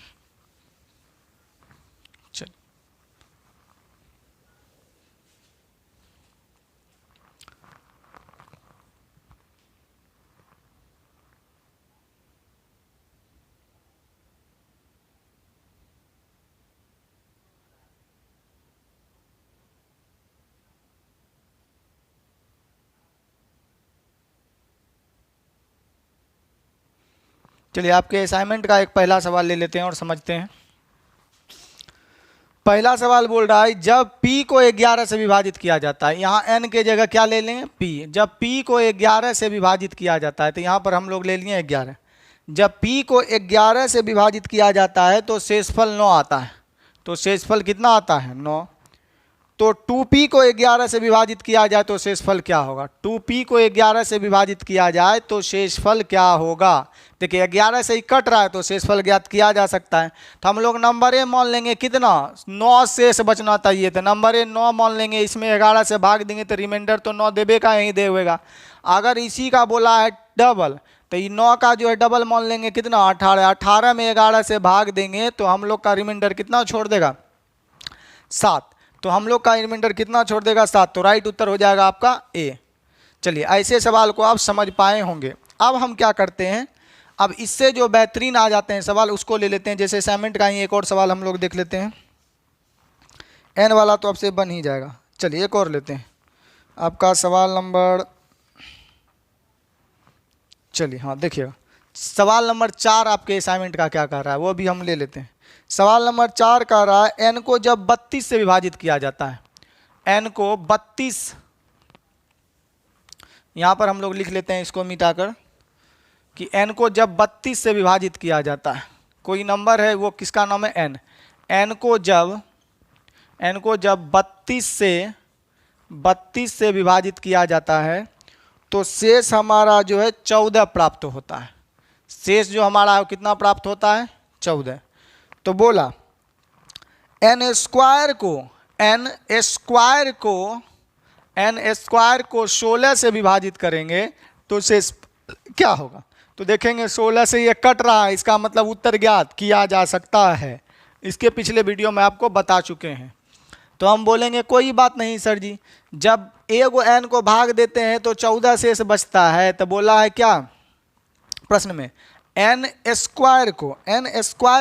चलिए आपके असाइनमेंट का एक पहला सवाल ले लेते हैं और समझते हैं। पहला सवाल बोल रहा है जब p को 11 से विभाजित किया जाता है, यहाँ n के जगह क्या ले लेंगे p। जब p को 11 से विभाजित किया जाता है तो यहाँ पर हम लोग ले लिए 11। जब p को 11 से विभाजित किया जाता है तो शेषफल 9 आता है। तो शेषफल कितना आता है 9। तो 2p को 11 से विभाजित किया जाए तो शेषफल क्या होगा? 2p को 11 से विभाजित किया जाए तो शेषफल क्या होगा? देखिए 11 से ही कट रहा है तो शेषफल ज्ञात किया जा सकता है। तो हम लोग नंबर ए मान लेंगे कितना 9 शेष बचना चाहिए, तो नंबर ए 9 मान लेंगे, इसमें 11 से भाग देंगे तो रिमाइंडर तो 9 देवे का यहीं देगा। अगर इसी का बोला है डबल तो ये 9 का जो है डबल मान लेंगे कितना 18, 18 में 11 से भाग देंगे तो हम लोग का रिमाइंडर कितना छोड़ देगा 7। तो हम लोग का रिमाइंडर कितना छोड़ देगा 7, तो राइट उत्तर हो जाएगा आपका ए। चलिए ऐसे सवाल को आप समझ पाए होंगे। अब हम क्या करते हैं, अब इससे जो बेहतरीन आ जाते हैं सवाल उसको ले लेते हैं। जैसे असाइनमेंट का ही एक और सवाल हम लोग देख लेते हैं। एन वाला तो आपसे बन ही जाएगा। चलिए एक और लेते हैं, आपका सवाल नंबर, चलिए हाँ देखिएगा सवाल नंबर 4 आपके असाइनमेंट का क्या कह रहा है वो भी हम ले लेते हैं। सवाल नंबर 4 कह रहा है एन को जब 32 से विभाजित किया जाता है, एन को 32, यहाँ पर हम लोग लिख लेते हैं इसको मिटाकर कि एन को जब 32 से विभाजित किया जाता है, कोई नंबर है वो किसका नाम है एन, एन को जब 32 से विभाजित किया जाता है तो शेष हमारा जो है 14 प्राप्त होता है। शेष जो हमारा है कितना प्राप्त होता है 14। तो बोला एन स्क्वायर को 16 से विभाजित करेंगे तो शेष क्या होगा। तो देखेंगे 16 से ये कट रहा है, इसका मतलब उत्तर ज्ञात किया जा सकता है। इसके पिछले वीडियो में आपको बता चुके हैं। तो हम बोलेंगे कोई बात नहीं सर जी, जब एगो एन को भाग देते हैं तो 14 शेष बचता है। तो बोला है क्या प्रश्न में, एन स्क्वायर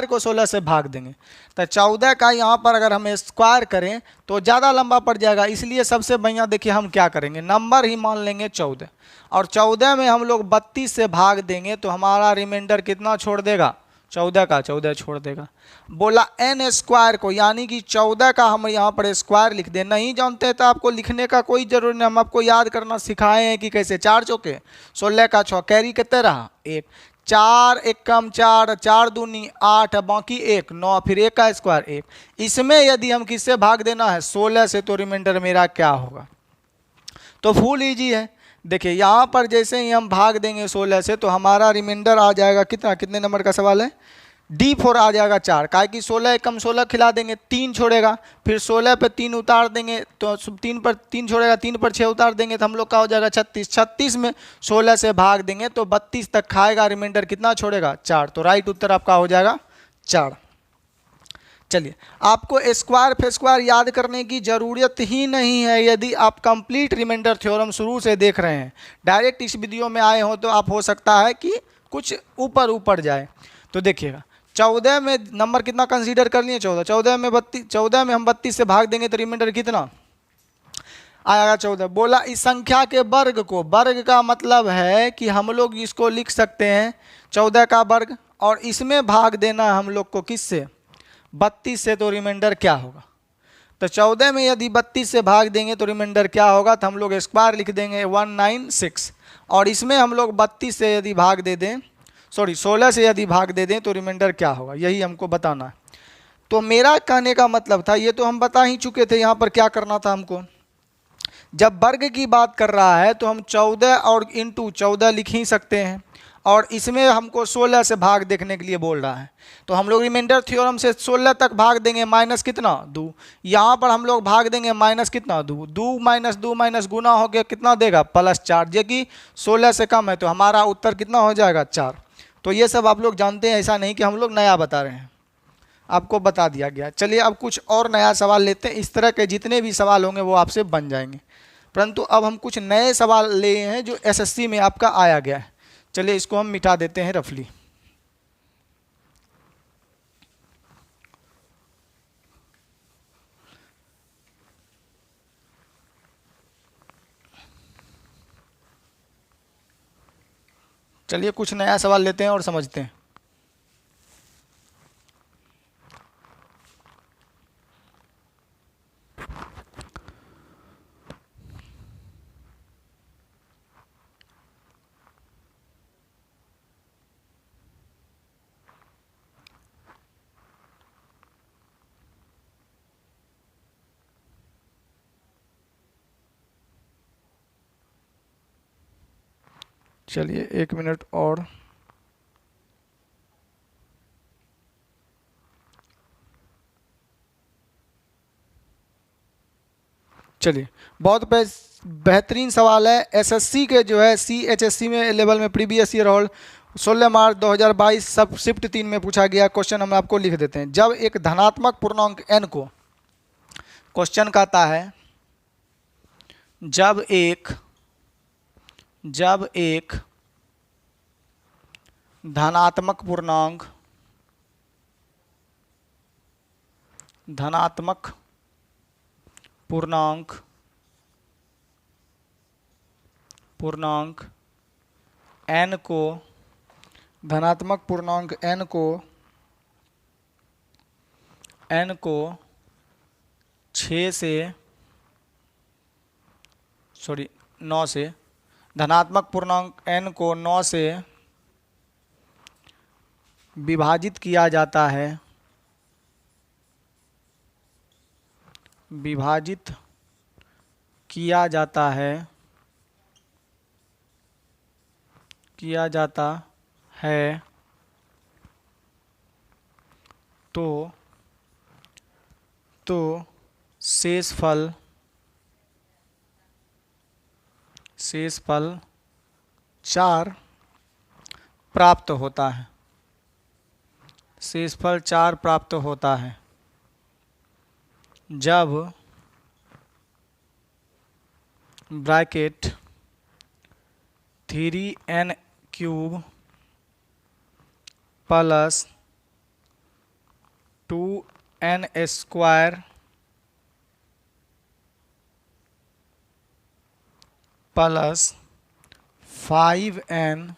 को 16 से भाग देंगे। तो 14 का यहाँ पर अगर हम स्क्वायर करें तो ज़्यादा लंबा पड़ जाएगा, इसलिए सबसे बढ़िया देखिए हम क्या करेंगे, नंबर ही मान लेंगे 14 और 14 में हम लोग 32 से भाग देंगे तो हमारा रिमाइंडर कितना छोड़ देगा 14 का 14 छोड़ देगा। बोला एन स्क्वायर को यानी कि 14 का हम यहाँ पर स्क्वायर लिख दें। नहीं जानते हैं तो आपको लिखने का कोई जरूरत नहीं, हम आपको याद करना सिखाए हैं कि कैसे। 4 चौके 16 का 6, कैरी कितने रहा 1, 4 1 कम 4, 4 दूनी 8, बाकी 1 9, फिर 1 का स्क्वायर 1। इसमें यदि हम किससे भाग देना है 16 से, तो रिमाइंडर मेरा क्या होगा। तो फुल ईजी है। देखिए यहाँ पर जैसे ही हम भाग देंगे 16 से तो हमारा रिमाइंडर आ जाएगा कितना, कितने नंबर का सवाल है D4 आ जाएगा 4, काहे कि 16 कम 16 खिला देंगे 3 छोड़ेगा, फिर 16 पे 3 उतार देंगे तो 3 पर 3 छोड़ेगा, 3 पर 6 उतार देंगे तो हम लोग का हो जाएगा 36। 36 में 16 से भाग देंगे तो 32 तक खाएगा, रिमाइंडर कितना छोड़ेगा 4। तो राइट उत्तर आपका हो जाएगा 4। चलिए आपको स्क्वायर फिर स्क्वायर याद करने की ज़रूरत ही नहीं है यदि आप कंप्लीट रिमाइंडर थ्योरम शुरू से देख रहे हैं। डायरेक्ट इस वीडियो में आए हो तो आप हो सकता है कि कुछ ऊपर जाए। तो देखिएगा 14 में नंबर कितना कंसीडर कर लिए 14 में हम 32 से भाग देंगे तो रिमाइंडर कितना आएगा 14। बोला इस संख्या के वर्ग को, वर्ग का मतलब है कि हम लोग इसको लिख सकते हैं 14 का वर्ग और इसमें भाग देना है हम लोग को किससे 32 से, तो रिमाइंडर क्या होगा। तो 14 में यदि 32 से भाग देंगे तो रिमाइंडर क्या होगा, तो हम लोग स्क्वायर लिख देंगे 196 और इसमें हम लोग 32 से यदि भाग दे दें 16 से यदि भाग दे दें तो रिमाइंडर क्या होगा, यही हमको बताना है। तो मेरा कहने का मतलब था, ये तो हम बता ही चुके थे, यहाँ पर क्या करना था हमको, जब वर्ग की बात कर रहा है तो हम 14 और इंटू 14 लिख ही सकते हैं और इसमें हमको 16 से भाग देखने के लिए बोल रहा है। तो हम लोग रिमाइंडर थ्योरम से 16 तक भाग देंगे माइनस कितना 2, यहाँ पर हम लोग भाग देंगे माइनस कितना 2, 2 माइनस गुना हो गया कितना देगा +4, जो कि 16 से कम है। तो हमारा उत्तर कितना हो जाएगा 4। तो ये सब आप लोग जानते हैं, ऐसा नहीं कि हम लोग नया बता रहे हैं, आपको बता दिया गया। चलिए अब कुछ और नया सवाल लेते हैं। इस तरह के जितने भी सवाल होंगे वो आपसे बन जाएंगे, परंतु अब हम कुछ नए सवाल ले हैं जो SSC में आपका आया गया है। चलिए इसको हम मिटा देते हैं रफली। चलिए कुछ नया सवाल लेते हैं और समझते हैं। चलिए 1 मिनट और। चलिए बहुत बेहतरीन सवाल है। SSC के जो है CHSC में लेवल में प्रीवियस ईयर होल्ड 16 मार्च 2022 सब शिफ्ट 3 में पूछा गया क्वेश्चन हम आपको लिख देते हैं। जब एक धनात्मक पूर्णांक n को क्वेश्चन कहता है जब एक धनात्मक पूर्णांक n को धनात्मक पूर्णांक n को 9 से धनात्मक पूर्णांक n को 9 से विभाजित किया जाता है, तो शेषफल 4 प्राप्त होता है। शेषफल 4 प्राप्त होता है जब bracket 3n cube plus 2n square plus 5n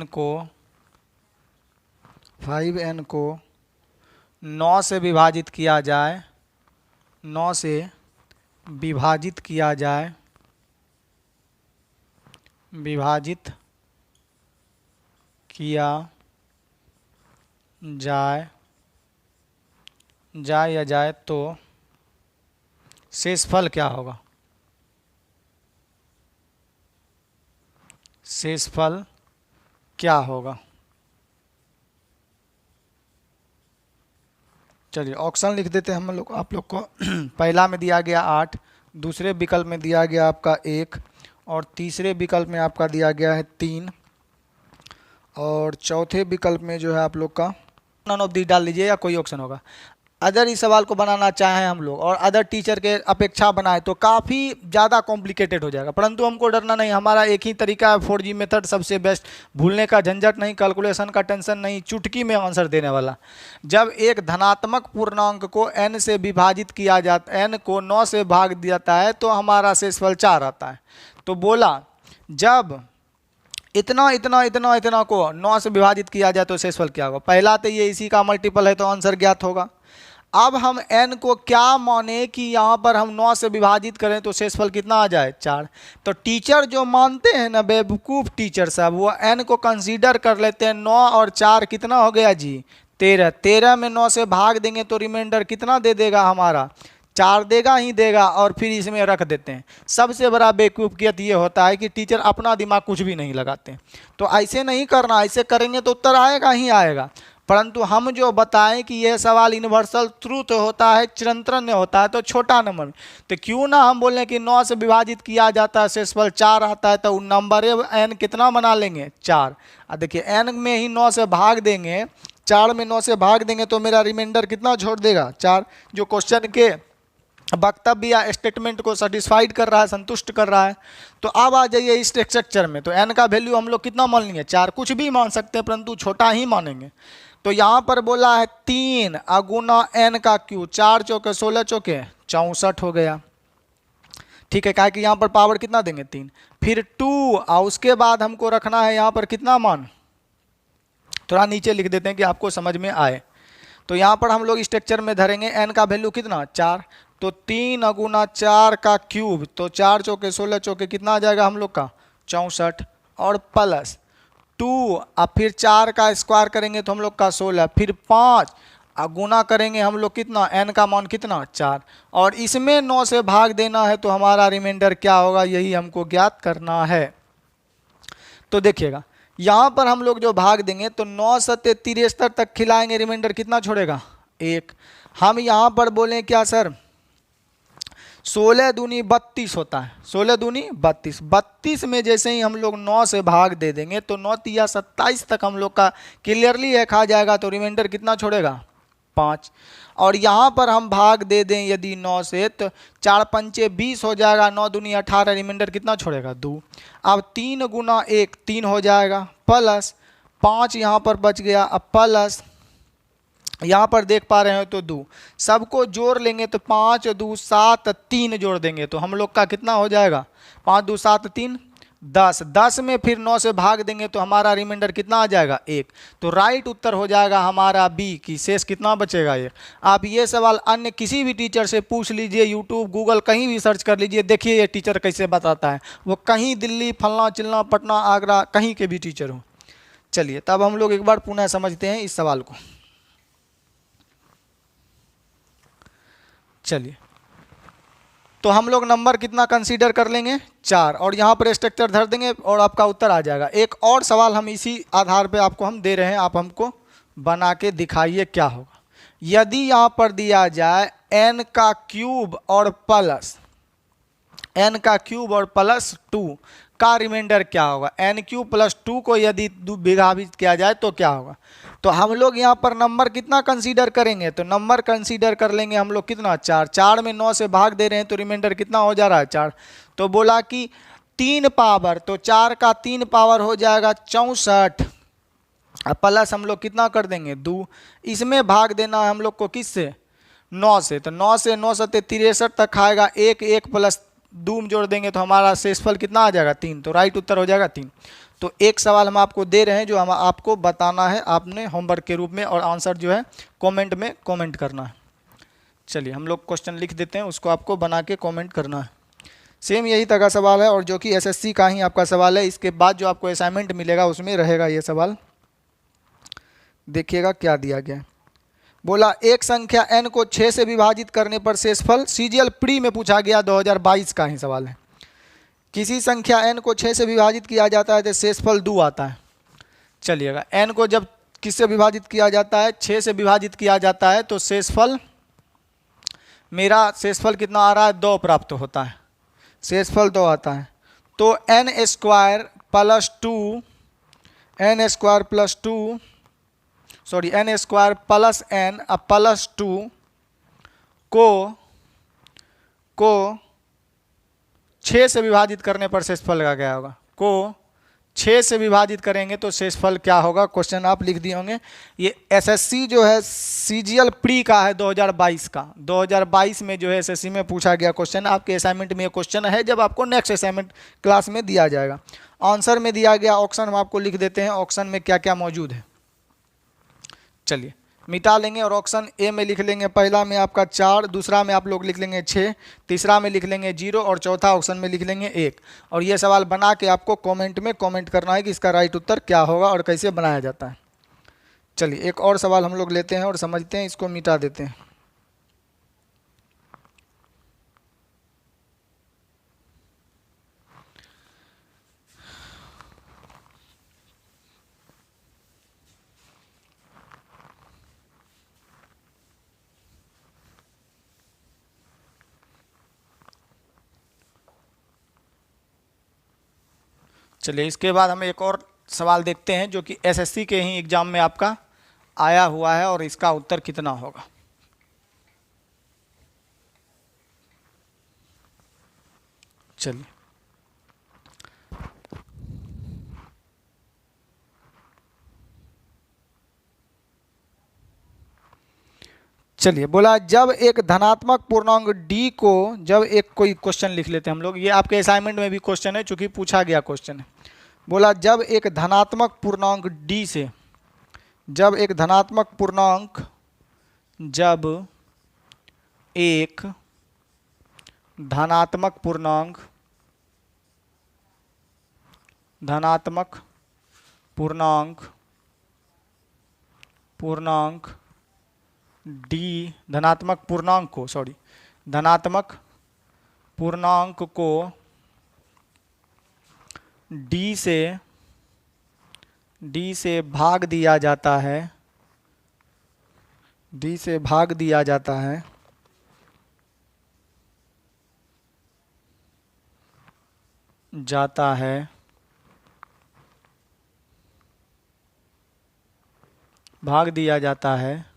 को 9 से विभाजित किया जाए, 9 से विभाजित किया जाए तो शेषफल क्या होगा? शेषफल क्या होगा? चलिए ऑप्शन लिख देते हैं हम लोग आप लोग को। पहला में दिया गया 8, दूसरे विकल्प में दिया गया आपका 1 और तीसरे विकल्प में आपका दिया गया है 3 और चौथे विकल्प में जो है आप लोग का नन ऑफ दी डाल लीजिए या कोई ऑप्शन होगा। अगर इस सवाल को बनाना चाहें हम लोग और अदर टीचर के अपेक्षा बनाए तो काफ़ी ज़्यादा कॉम्प्लिकेटेड हो जाएगा, परंतु हमको डरना नहीं। हमारा एक ही तरीका है, 4G मेथड सबसे बेस्ट। भूलने का झंझट नहीं, कैलकुलेशन का टेंशन नहीं, चुटकी में आंसर देने वाला। जब एक धनात्मक पूर्णांक को n से विभाजित किया जाता, n को 9 से भाग दिया जाता है तो हमारा शेषफल 4 आता है। तो बोला जब इतना को 9 से विभाजित किया जाए तो शेषफल क्या होगा? पहला तो ये इसी का मल्टीपल है तो आंसर ज्ञात होगा। अब हम n को क्या माने कि यहाँ पर हम 9 से विभाजित करें तो शेषफल कितना आ जाए? 4। तो टीचर जो मानते हैं ना बेवकूफ़ टीचर साहब, वो n को कंसीडर कर लेते हैं। 9 और 4 कितना हो गया जी? 13। 13 में 9 से भाग देंगे तो रिमाइंडर कितना दे देगा? हमारा 4 देगा ही देगा और फिर इसमें रख देते हैं। सबसे बड़ा बेवकूफ़ियत ये होता है कि टीचर अपना दिमाग कुछ भी नहीं लगाते। तो ऐसे नहीं करना, ऐसे करेंगे तो उत्तर आएगा ही आएगा। परंतु हम जो बताएं कि यह सवाल यूनिवर्सल ट्रूथ होता है, चिरंतन होता है, तो छोटा नंबर में तो क्यों ना हम बोलें कि 9 से विभाजित किया जाता है शेषफल 4 आता है, तो नंबर n कितना बना लेंगे? 4। अब देखिए n में ही 9 से भाग देंगे, 4 में 9 से भाग देंगे तो मेरा रिमाइंडर कितना छोड़ देगा? 4। जो क्वेश्चन के वक्तव्य या स्टेटमेंट को सेटिस्फाइड कर रहा है, संतुष्ट कर रहा है। तो अब आ जाइए इस स्ट्रक्चर में, तो n का वैल्यू हम लोग कितना मान लेंगे? 4। कुछ भी मान सकते हैं परंतु छोटा ही मानेंगे। तो यहाँ पर बोला है 3 अगुना n का क्यू, 4 चौके 16 चौके 64 हो गया। ठीक है, क्या कि यहाँ पर पावर कितना देंगे? 3। फिर 2 और उसके बाद हमको रखना है यहाँ पर कितना मान? थोड़ा नीचे लिख देते हैं कि आपको समझ में आए। तो यहाँ पर हम लोग स्ट्रक्चर में धरेंगे n का वैल्यू कितना? 4। तो 3 अगुना 4 का क्यूब, तो 4 चौके 16 चौके कितना आ जाएगा हम लोग का? 64 और प्लस 2 अब फिर 4 का स्क्वायर करेंगे तो हम लोग का 16, फिर 5 गुना करेंगे हम लोग कितना? n का मान कितना? 4 और इसमें 9 से भाग देना है तो हमारा रिमाइंडर क्या होगा? यही हमको ज्ञात करना है। तो देखिएगा यहाँ पर हम लोग जो भाग देंगे तो 9 सत्ते 73 तक खिलाएंगे, रिमाइंडर कितना छोड़ेगा? 1। हम यहाँ पर बोलें क्या सर? 16 दूनी 32 होता है, 16 दूनी 32। 32 में जैसे ही हम लोग 9 से भाग दे देंगे तो 9 तिया 27 तक हम लोग का क्लियरली एक आ जाएगा, तो रिमाइंडर कितना छोड़ेगा? 5। और यहाँ पर हम भाग दे दें यदि 9 से, तो 4 पंचे 20 हो जाएगा, 9 दूनी 18, रिमाइंडर कितना छोड़ेगा 2। अब 3 गुना 1 3 हो जाएगा, प्लस 5 यहाँ पर बच गया, अब प्लस यहाँ पर देख पा रहे हो तो 2, सबको जोड़ लेंगे तो 5 2 7 3 जोड़ देंगे तो हम लोग का कितना हो जाएगा, 5 2 7 3 10। 10 में फिर 9 से भाग देंगे तो हमारा रिमाइंडर कितना आ जाएगा 1। तो राइट उत्तर हो जाएगा हमारा बी की शेष कितना बचेगा 1। आप ये सवाल अन्य किसी भी टीचर से पूछ लीजिए, यूट्यूब गूगल कहीं भी सर्च कर लीजिए, देखिए ये टीचर कैसे बताता है, वो कहीं दिल्ली फलना चिलना पटना आगरा कहीं के भी टीचर हो। चलिए तब हम लोग एक बार पुनः समझते हैं इस सवाल को। चलिए तो हम लोग नंबर कितना कंसीडर कर लेंगे 4, और यहाँ पर स्ट्रक्चर धर देंगे और आपका उत्तर आ जाएगा। एक और सवाल हम इसी आधार पे आपको हम दे रहे हैं, आप हमको बना के दिखाइए क्या होगा। यदि यहाँ पर दिया जाए n का क्यूब और प्लस n का क्यूब और प्लस 2 का रिमाइंडर क्या होगा, n क्यूब प्लस 2 को यदि विभाजित किया जाए तो क्या होगा। तो हम लोग यहाँ पर नंबर कितना कंसीडर करेंगे, तो नंबर कंसीडर कर लेंगे हम लोग कितना 4। 4 में 9 से भाग दे रहे हैं तो रिमाइंडर कितना हो जा रहा है 4। तो बोला कि 3 पावर, तो 4 का 3 पावर हो जाएगा 64, अब प्लस हम लोग कितना कर देंगे 2। इसमें भाग देना है हम लोग को किससे 9 से, तो 9 से 9 सत्ते 63 तक आएगा, 1 1 प्लस 2 जोड़ देंगे तो हमारा शेषफल कितना आ जाएगा 3। तो राइट उत्तर हो जाएगा 3। तो एक सवाल हम आपको दे रहे हैं जो हम आपको बताना है, आपने होमवर्क के रूप में, और आंसर जो है कमेंट में कमेंट करना है। चलिए हम लोग क्वेश्चन लिख देते हैं, उसको आपको बना के कमेंट करना है। सेम यही तरह का सवाल है और जो कि एसएससी का ही आपका सवाल है। इसके बाद जो आपको असाइनमेंट मिलेगा उसमें रहेगा ये सवाल। देखिएगा क्या दिया गया है। बोला एक संख्या n को 6 से विभाजित करने पर शेषफल, सीजीएल प्री में पूछा गया 2022 का ही सवाल है। किसी संख्या n को 6 से विभाजित किया जाता है तो शेषफल 2 आता है। चलिएगा n को जब किससे विभाजित किया जाता है 6 से विभाजित किया जाता है तो शेषफल, मेरा शेषफल कितना आ रहा है 2 प्राप्त होता है, शेषफल 2 आता है। तो n square plus 2, n square plus 2 sorry n square plus n plus 2 को 6 से विभाजित करने पर शेषफल लगा गया होगा, को 6 से विभाजित करेंगे तो शेषफल क्या होगा। क्वेश्चन आप लिख दिए होंगे। ये एसएससी जो है सीजीएल प्री का है 2022 का, 2022 में जो है एसएससी में पूछा गया क्वेश्चन। आपके असाइनमेंट में ये क्वेश्चन है जब आपको नेक्स्ट असाइनमेंट क्लास में दिया जाएगा। आंसर में दिया गया ऑप्शन हम आपको लिख देते हैं, ऑप्शन में क्या क्या मौजूद है। चलिए मिटा लेंगे और ऑप्शन ए में लिख लेंगे, पहला में आपका 4, दूसरा में आप लोग लिख लेंगे 6, तीसरा में लिख लेंगे 0 और चौथा ऑप्शन में लिख लेंगे 1। और ये सवाल बना के आपको कमेंट में कमेंट करना है कि इसका राइट उत्तर क्या होगा और कैसे बनाया जाता है। चलिए एक और सवाल हम लोग लेते हैं और समझते हैं, इसको मिटा देते हैं। चलिए इसके बाद हम एक और सवाल देखते हैं जो कि एसएससी के ही एग्जाम में आपका आया हुआ है और इसका उत्तर कितना होगा। चलिए चलिए बोला जब एक धनात्मक पूर्णांक d को, जब एक कोई क्वेश्चन लिख लेते हैं हम लोग, ये आपके असाइनमेंट में भी क्वेश्चन है चूंकि पूछा गया क्वेश्चन है। बोला जब एक धनात्मक पूर्णांक d से, जब एक धनात्मक पूर्णांक, जब एक धनात्मक पूर्णांक, धनात्मक पूर्णांक पूर्णांक d, धनात्मक पूर्णांक को, सॉरी धनात्मक पूर्णांक को d से भाग दिया जाता है, d से भाग दिया जाता है, जाता है, भाग दिया जाता है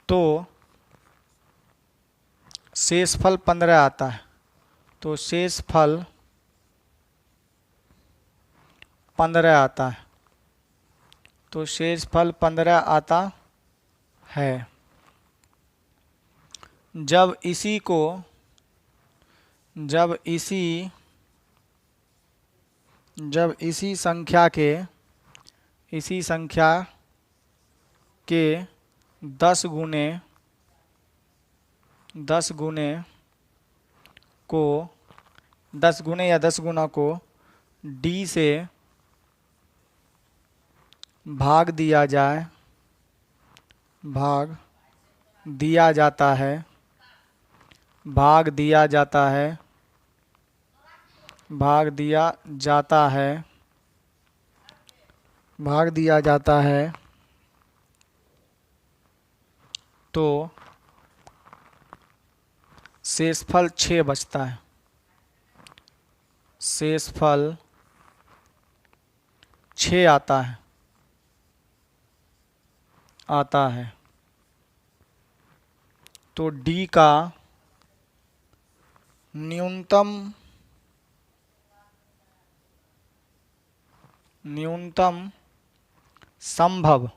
तो शेषफल 15 आता है। तो शेषफल 15 आता है। तो शेषफल 15 आता है। जब इसी संख्या के 10 गुने या 10 गुना को d से भाग दिया जाता है तो शेषफल 6 बचता है। शेषफल 6 आता है। तो d का न्यूनतम संभव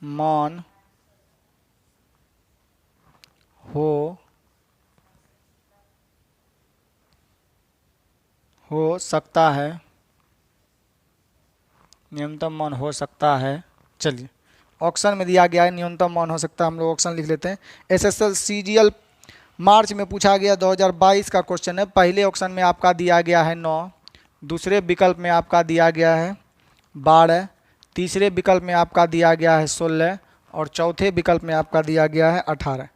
मान हो सकता है। न्यूनतम मान हो सकता है। चलिए, ऑप्शन में दिया गया है न्यूनतम मान हो सकता है, हम लोग ऑप्शन लिख लेते हैं। एसएसएल सीजीएल मार्च में पूछा गया 2022 का क्वेश्चन है। पहले ऑप्शन में आपका दिया गया है 9, दूसरे विकल्प में आपका दिया गया है 12, तीसरे विकल्प में आपका दिया गया है 16 और चौथे विकल्प में आपका दिया गया है 18।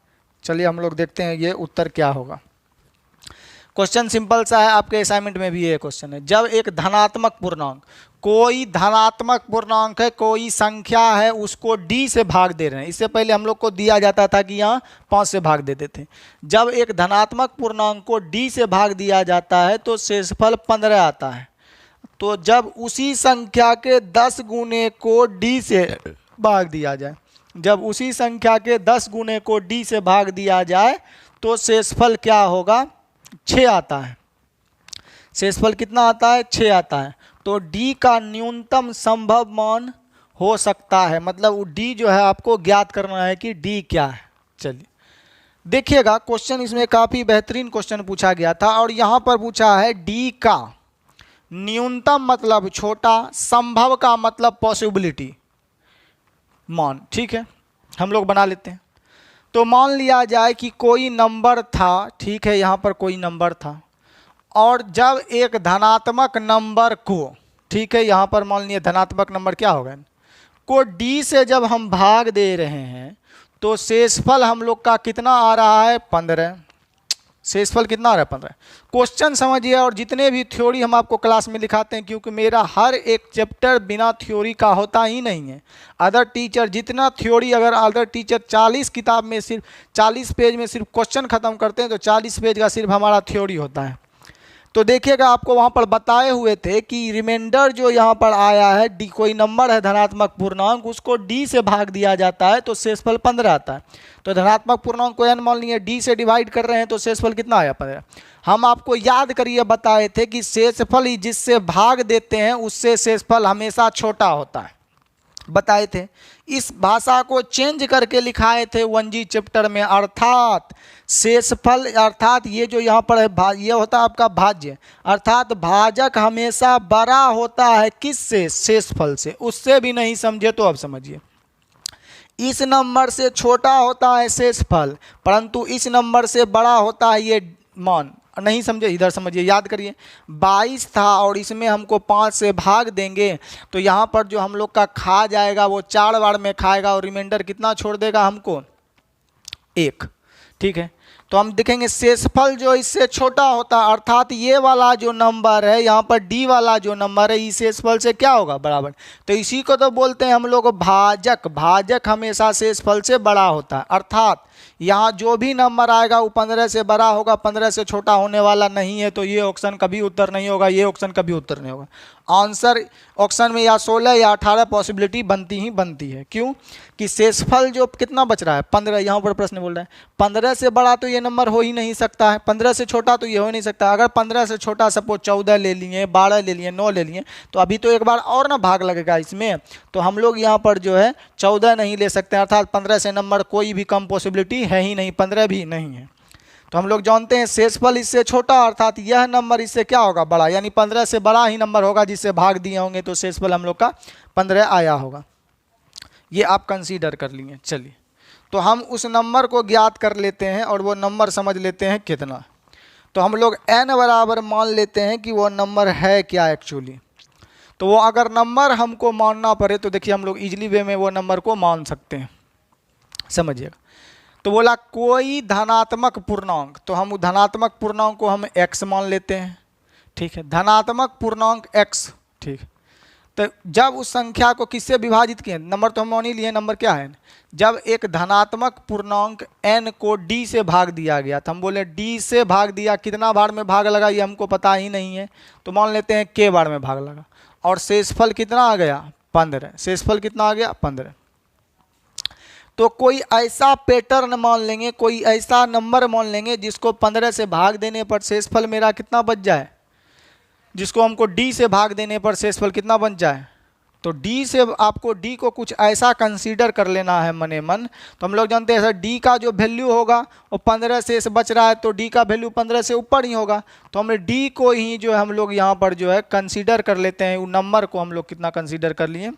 चलिए हम लोग देखते हैं ये उत्तर क्या होगा। क्वेश्चन सिंपल सा है, आपके असाइनमेंट में भी ये क्वेश्चन है। जब एक धनात्मक पूर्णांक, कोई धनात्मक पूर्णांक है, कोई संख्या है, उसको d से भाग दे रहे हैं। इससे पहले हम लोग को दिया जाता था कि यहाँ 5 से भाग देते थे। जब एक धनात्मक पूर्णांक को d से भाग दिया जाता है तो शेषफल 15 आता है। तो जब उसी संख्या के 10 गुने को d से भाग दिया जाए, तो शेषफल क्या होगा? 6 आता है। शेषफल कितना आता है? 6 आता है। तो d का न्यूनतम संभव मान हो सकता है, मतलब d जो है आपको ज्ञात करना है कि d क्या है। चलिए देखिएगा, क्वेश्चन इसमें काफ़ी बेहतरीन क्वेश्चन पूछा गया था और यहाँ पर पूछा है d का न्यूनतम मतलब छोटा, संभव का मतलब पॉसिबिलिटी मान। ठीक है, हम लोग बना लेते हैं। तो मान लिया जाए कि कोई नंबर था, ठीक है, यहाँ पर कोई नंबर था और जब एक धनात्मक नंबर को, ठीक है, यहाँ पर मान लिया धनात्मक नंबर क्या होगा, को d से जब हम भाग दे रहे हैं तो शेषफल हम लोग का कितना आ रहा है? 15। शेषफल कितना आ रहा है? 15। क्वेश्चन समझिए, और जितने भी थ्योरी हम आपको क्लास में लिखाते हैं, क्योंकि मेरा हर एक चैप्टर बिना थ्योरी का होता ही नहीं है। अदर टीचर जितना थ्योरी, अगर अदर टीचर 40 किताब में सिर्फ 40 पेज में सिर्फ क्वेश्चन खत्म करते हैं तो 40 पेज का सिर्फ हमारा थ्योरी होता है। तो देखिएगा, आपको वहाँ पर बताए हुए थे कि रिमाइंडर जो यहाँ पर आया है d, कोई नंबर है धनात्मक पूर्णांक, उसको d से भाग दिया जाता है तो शेषफल 15 आता है। तो धनात्मक पूर्णांक को n मान लिए d से डिवाइड कर रहे हैं तो शेषफल कितना आया? 15। हम आपको याद करिए बताए थे कि शेषफल ही जिससे भाग देते हैं उससे शेषफल हमेशा छोटा होता है, बताए थे। इस भाषा को चेंज करके लिखाए थे 1G चैप्टर में, अर्थात शेषफल, अर्थात ये जो यहाँ पर है ये होता है आपका भाज्य, अर्थात भाजक हमेशा बड़ा होता है किससे? शेषफल से। उससे भी नहीं समझे तो अब समझिए, इस नंबर से छोटा होता है शेषफल, परंतु इस नंबर से बड़ा होता है ये मान। नहीं समझे? इधर समझिए, याद करिए। 22 था और इसमें हमको 5 से भाग देंगे तो यहाँ पर जो हम लोग का खा जाएगा वो 4 बार में खाएगा और रिमाइंडर कितना छोड़ देगा हमको? 1। ठीक है, तो हम देखेंगे शेषफल जो इससे छोटा होता है, अर्थात ये वाला जो नंबर है यहाँ पर d वाला जो नंबर है इस शेषफल से क्या होगा? बराबर। तो इसी को तो बोलते हैं हम लोग भाजक। भाजक हमेशा शेषफल से बड़ा होता है, अर्थात यहाँ जो भी नंबर आएगा वो 15 से बड़ा होगा, 15 से छोटा होने वाला नहीं है, तो ये ऑप्शन कभी उत्तर नहीं होगा, ये ऑप्शन कभी उत्तर नहीं होगा। आंसर ऑप्शन में या 16 या 18 पॉसिबिलिटी बनती ही बनती है। क्यों कि शेषफल जो कितना बच रहा है 15, यहाँ पर प्रश्न बोल रहा है 15 से बड़ा तो ये नंबर हो ही नहीं सकता है, 15 से छोटा तो ये हो नहीं सकता। अगर 15 से छोटा सपोज 14 ले लिए, 12 ले लिए, 9 ले लिए, तो अभी तो एक बार और ना भाग लगेगा इसमें, तो हम लोग यहाँ पर जो है 14 नहीं ले सकते, अर्थात 15 से नंबर कोई भी कम पॉसिबिलिटी है ही नहीं, 15 भी नहीं है। तो हम लोग जानते हैं शेषफल इससे छोटा, अर्थात यह नंबर इससे क्या होगा बड़ा, यानी 15 से बड़ा ही नंबर होगा जिससे भाग दिए होंगे, तो शेषफल हम लोग का 15 आया होगा। ये आप कंसीडर कर लिए। चलिए तो हम उस नंबर को ज्ञात कर लेते हैं और वो नंबर समझ लेते हैं कितना। तो हम लोग n बराबर मान लेते हैं कि वो नंबर है क्या एक्चुअली। तो वो अगर नंबर हमको मानना पड़े तो देखिए हम लोग इजली वे में वो नंबर को मान सकते हैं, समझिएगा। तो बोला कोई धनात्मक पूर्णांक, तो हम धनात्मक पूर्णांक को हम x मान लेते हैं, ठीक है, धनात्मक पूर्णांक x, ठीक। तो जब उस संख्या को किससे विभाजित किए, नंबर तो हम मान ही लिए, नंबर क्या है, जब एक धनात्मक पूर्णांक n को d से भाग दिया गया, तो हम बोले d से भाग दिया, कितना बार में भाग लगा ये हमको पता ही नहीं है, तो मान लेते हैं k बार में भाग लगा, और शेषफल कितना आ गया 15, शेषफल कितना आ गया 15। तो कोई ऐसा पैटर्न मान लेंगे, कोई ऐसा नंबर मान लेंगे जिसको 15 से भाग देने पर शेषफल मेरा कितना बच जाए, जिसको हमको d से भाग देने पर शेषफल कितना बन जाए। तो d से आपको d को कुछ ऐसा कंसीडर कर लेना है मने मन। तो हम लोग जानते हैं सर d का जो वैल्यू होगा वो 15 से बच रहा है, तो d का वैल्यू 15 से ऊपर ही होगा, तो हमने d को ही जो है हम लोग यहाँ पर जो है कंसीडर कर लेते हैं। वो नंबर को हम लोग कितना कंसीडर कर लिए,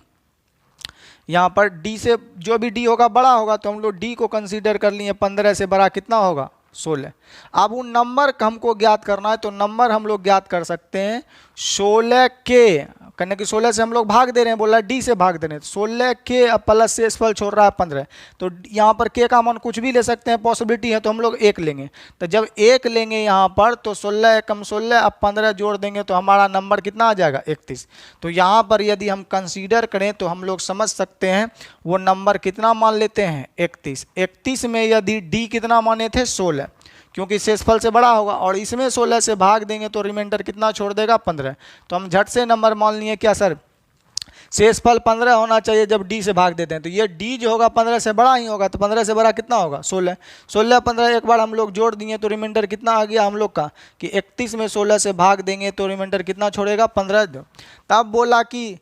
यहाँ पर d से जो भी d होगा बड़ा होगा, तो हम लोग d को कंसीडर कर लिए, 15 से बड़ा कितना होगा 16। अब उन नंबर हमको ज्ञात करना है, तो नंबर हम लोग ज्ञात कर सकते हैं 16 के, करने की 16 से हम लोग भाग दे रहे हैं, बोला d से भाग दे रहे हैं, तो 16 के प्लस शेषफल छोड़ रहा है 15, तो यहाँ पर k का मान कुछ भी ले सकते हैं, पॉसिबिलिटी है, तो हम लोग 1 लेंगे। तो जब 1 लेंगे यहाँ पर, तो 16 कम 16 अब 15 जोड़ देंगे, तो हमारा नंबर कितना आ जाएगा 31। तो यहाँ पर यदि हम कंसीडर करें तो हम लोग समझ सकते हैं वो नंबर कितना मान लेते हैं 31। 31 में यदि d कितना माने थे 16, क्योंकि शेषफल से बड़ा होगा, और इसमें 16 से भाग देंगे तो रिमाइंडर कितना छोड़ देगा 15। तो हम झट से नंबर मान लिए क्या सर, शेषफल 15 होना चाहिए जब d से भाग देते हैं, तो ये d जो होगा 15 से बड़ा ही होगा, तो 15 से बड़ा कितना होगा 16। 16 15 एक बार हम लोग जोड़ दिए तो रिमाइंडर कितना आ गया हम लोग का कि 31 में 16 से भाग देंगे तो रिमाइंडर कितना छोड़ेगा 15। तब बोला कि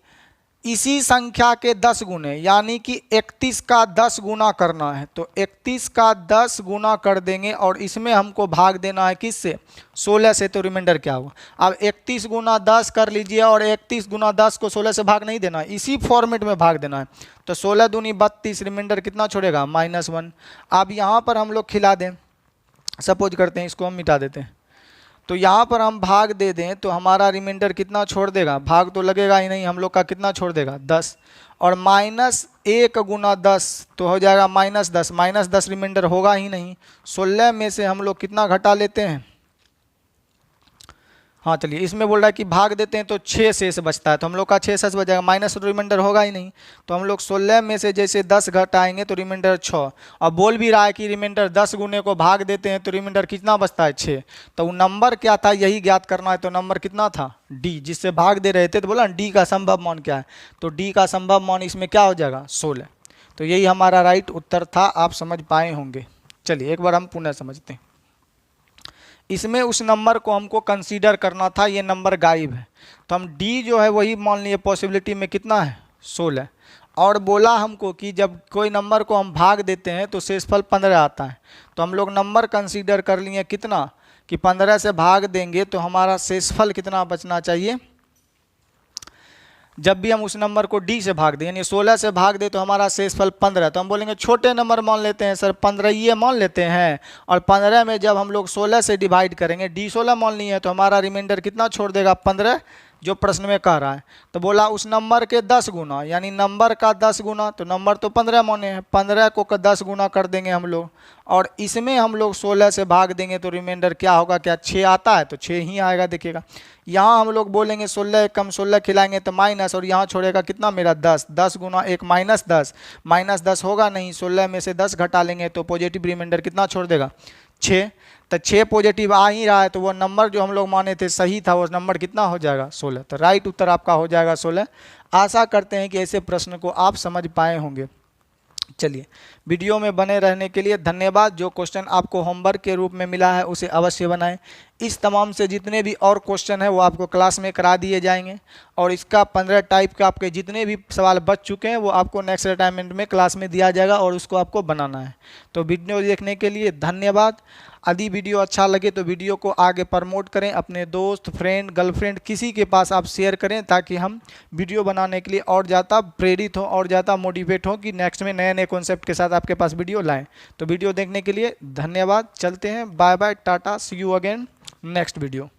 इसी संख्या के 10 गुने, यानी कि 31 का 10 गुना करना है, तो 31 का 10 गुना कर देंगे और इसमें हमको भाग देना है किससे 16 से, तो रिमाइंडर क्या होगा। अब 31 गुना 10 कर लीजिए, और 31 गुना 10 को 16 से भाग नहीं देना है, इसी फॉर्मेट में भाग देना है, तो 16 दूनी 32, रिमाइंडर कितना छोड़ेगा -1। अब यहाँ पर हम लोग खिला दें, सपोज करते हैं इसको हम मिटा देते हैं, तो यहाँ पर हम भाग दे दें तो हमारा रिमाइंडर कितना छोड़ देगा, भाग तो लगेगा ही नहीं, हम लोग का कितना छोड़ देगा 10, और -1 गुना 10 तो हो जाएगा -10, -10 रिमाइंडर होगा ही नहीं। 16 में से हम लोग कितना घटा लेते हैं, हाँ चलिए इसमें बोल रहा है कि भाग देते हैं तो 6 शेष बचता है, तो हम लोग का 6 शेष बच जाएगा, माइनस रिमाइंडर होगा ही नहीं, तो हम लोग 16 में से जैसे 10 घटाएंगे तो रिमाइंडर 6, और बोल भी रहा है कि रिमाइंडर 10 गुने को भाग देते हैं तो रिमाइंडर कितना बचता है 6। तो नंबर क्या था यही ज्ञात करना है, तो नंबर कितना था d, जिससे भाग दे रहे थे, तो बोला d का संभव मान क्या है, तो d का संभव मान इसमें क्या हो जाएगा 16। तो यही हमारा राइट उत्तर था, आप समझ पाए होंगे। चलिए एक बार हम पुनः समझते हैं। इसमें उस नंबर को हमको कंसीडर करना था, ये नंबर गायब है, तो हम d जो है वही मान लिए, पॉसिबिलिटी में कितना है 16, और बोला हमको कि जब कोई नंबर को हम भाग देते हैं तो शेषफल 15 आता है, तो हम लोग नंबर कंसीडर कर लिए कितना कि 15 से भाग देंगे तो हमारा शेषफल कितना बचना चाहिए, जब भी हम उस नंबर को d से भाग दें, यानी 16 से भाग दे तो हमारा शेषफल 15, तो हम बोलेंगे छोटे नंबर मान लेते हैं सर, 15 ये मान लेते हैं, और 15 में जब हम लोग 16 से डिवाइड करेंगे, d 16 मान लिए तो हमारा रिमाइंडर कितना छोड़ देगा 15, जो प्रश्न में कह रहा है। तो बोला उस नंबर के 10 गुना, यानी नंबर का 10 गुना, तो नंबर तो 15 माने हैं, 15 को 10 गुना कर देंगे हम लोग, और इसमें हम लोग 16 से भाग देंगे तो रिमाइंडर क्या होगा, क्या 6 आता है, तो 6 ही आएगा। देखिएगा यहाँ हम लोग बोलेंगे 16 कम 16 खिलाएंगे तो माइनस, और यहाँ छोड़ेगा कितना मेरा 10, 10 गुना 1 -10, -10 होगा नहीं, 16 में से 10 घटा लेंगे तो पॉजिटिव रिमाइंडर कितना छोड़ देगा, 6। तो 6 पॉजिटिव आ ही रहा है, तो वो नंबर जो हम लोग माने थे सही था, वो नंबर कितना हो जाएगा, 16। तो राइट उत्तर आपका हो जाएगा 16। आशा करते हैं कि ऐसे प्रश्न को आप समझ पाए होंगे। चलिए, वीडियो में बने रहने के लिए धन्यवाद। जो क्वेश्चन आपको होमवर्क के रूप में मिला है उसे अवश्य बनाएं। इस तमाम से जितने भी और क्वेश्चन है वो आपको क्लास में करा दिए जाएंगे, और इसका 15 टाइप का आपके जितने भी सवाल बच चुके हैं वो आपको नेक्स्ट असाइनमेंट में क्लास में दिया जाएगा, और उसको आपको बनाना है। तो वीडियो देखने के लिए धन्यवाद। यदि वीडियो अच्छा लगे तो वीडियो को आगे प्रमोट करें, अपने दोस्त, फ्रेंड, गर्लफ्रेंड किसी के पास आप शेयर करें, ताकि हम वीडियो बनाने के लिए और ज़्यादा प्रेरित हों और ज़्यादा मोटिवेट हों कि नेक्स्ट में नए नए कॉन्सेप्ट के साथ आपके पास वीडियो लाएं। तो वीडियो देखने के लिए धन्यवाद। चलते हैं, bye bye, tata, see you again next video.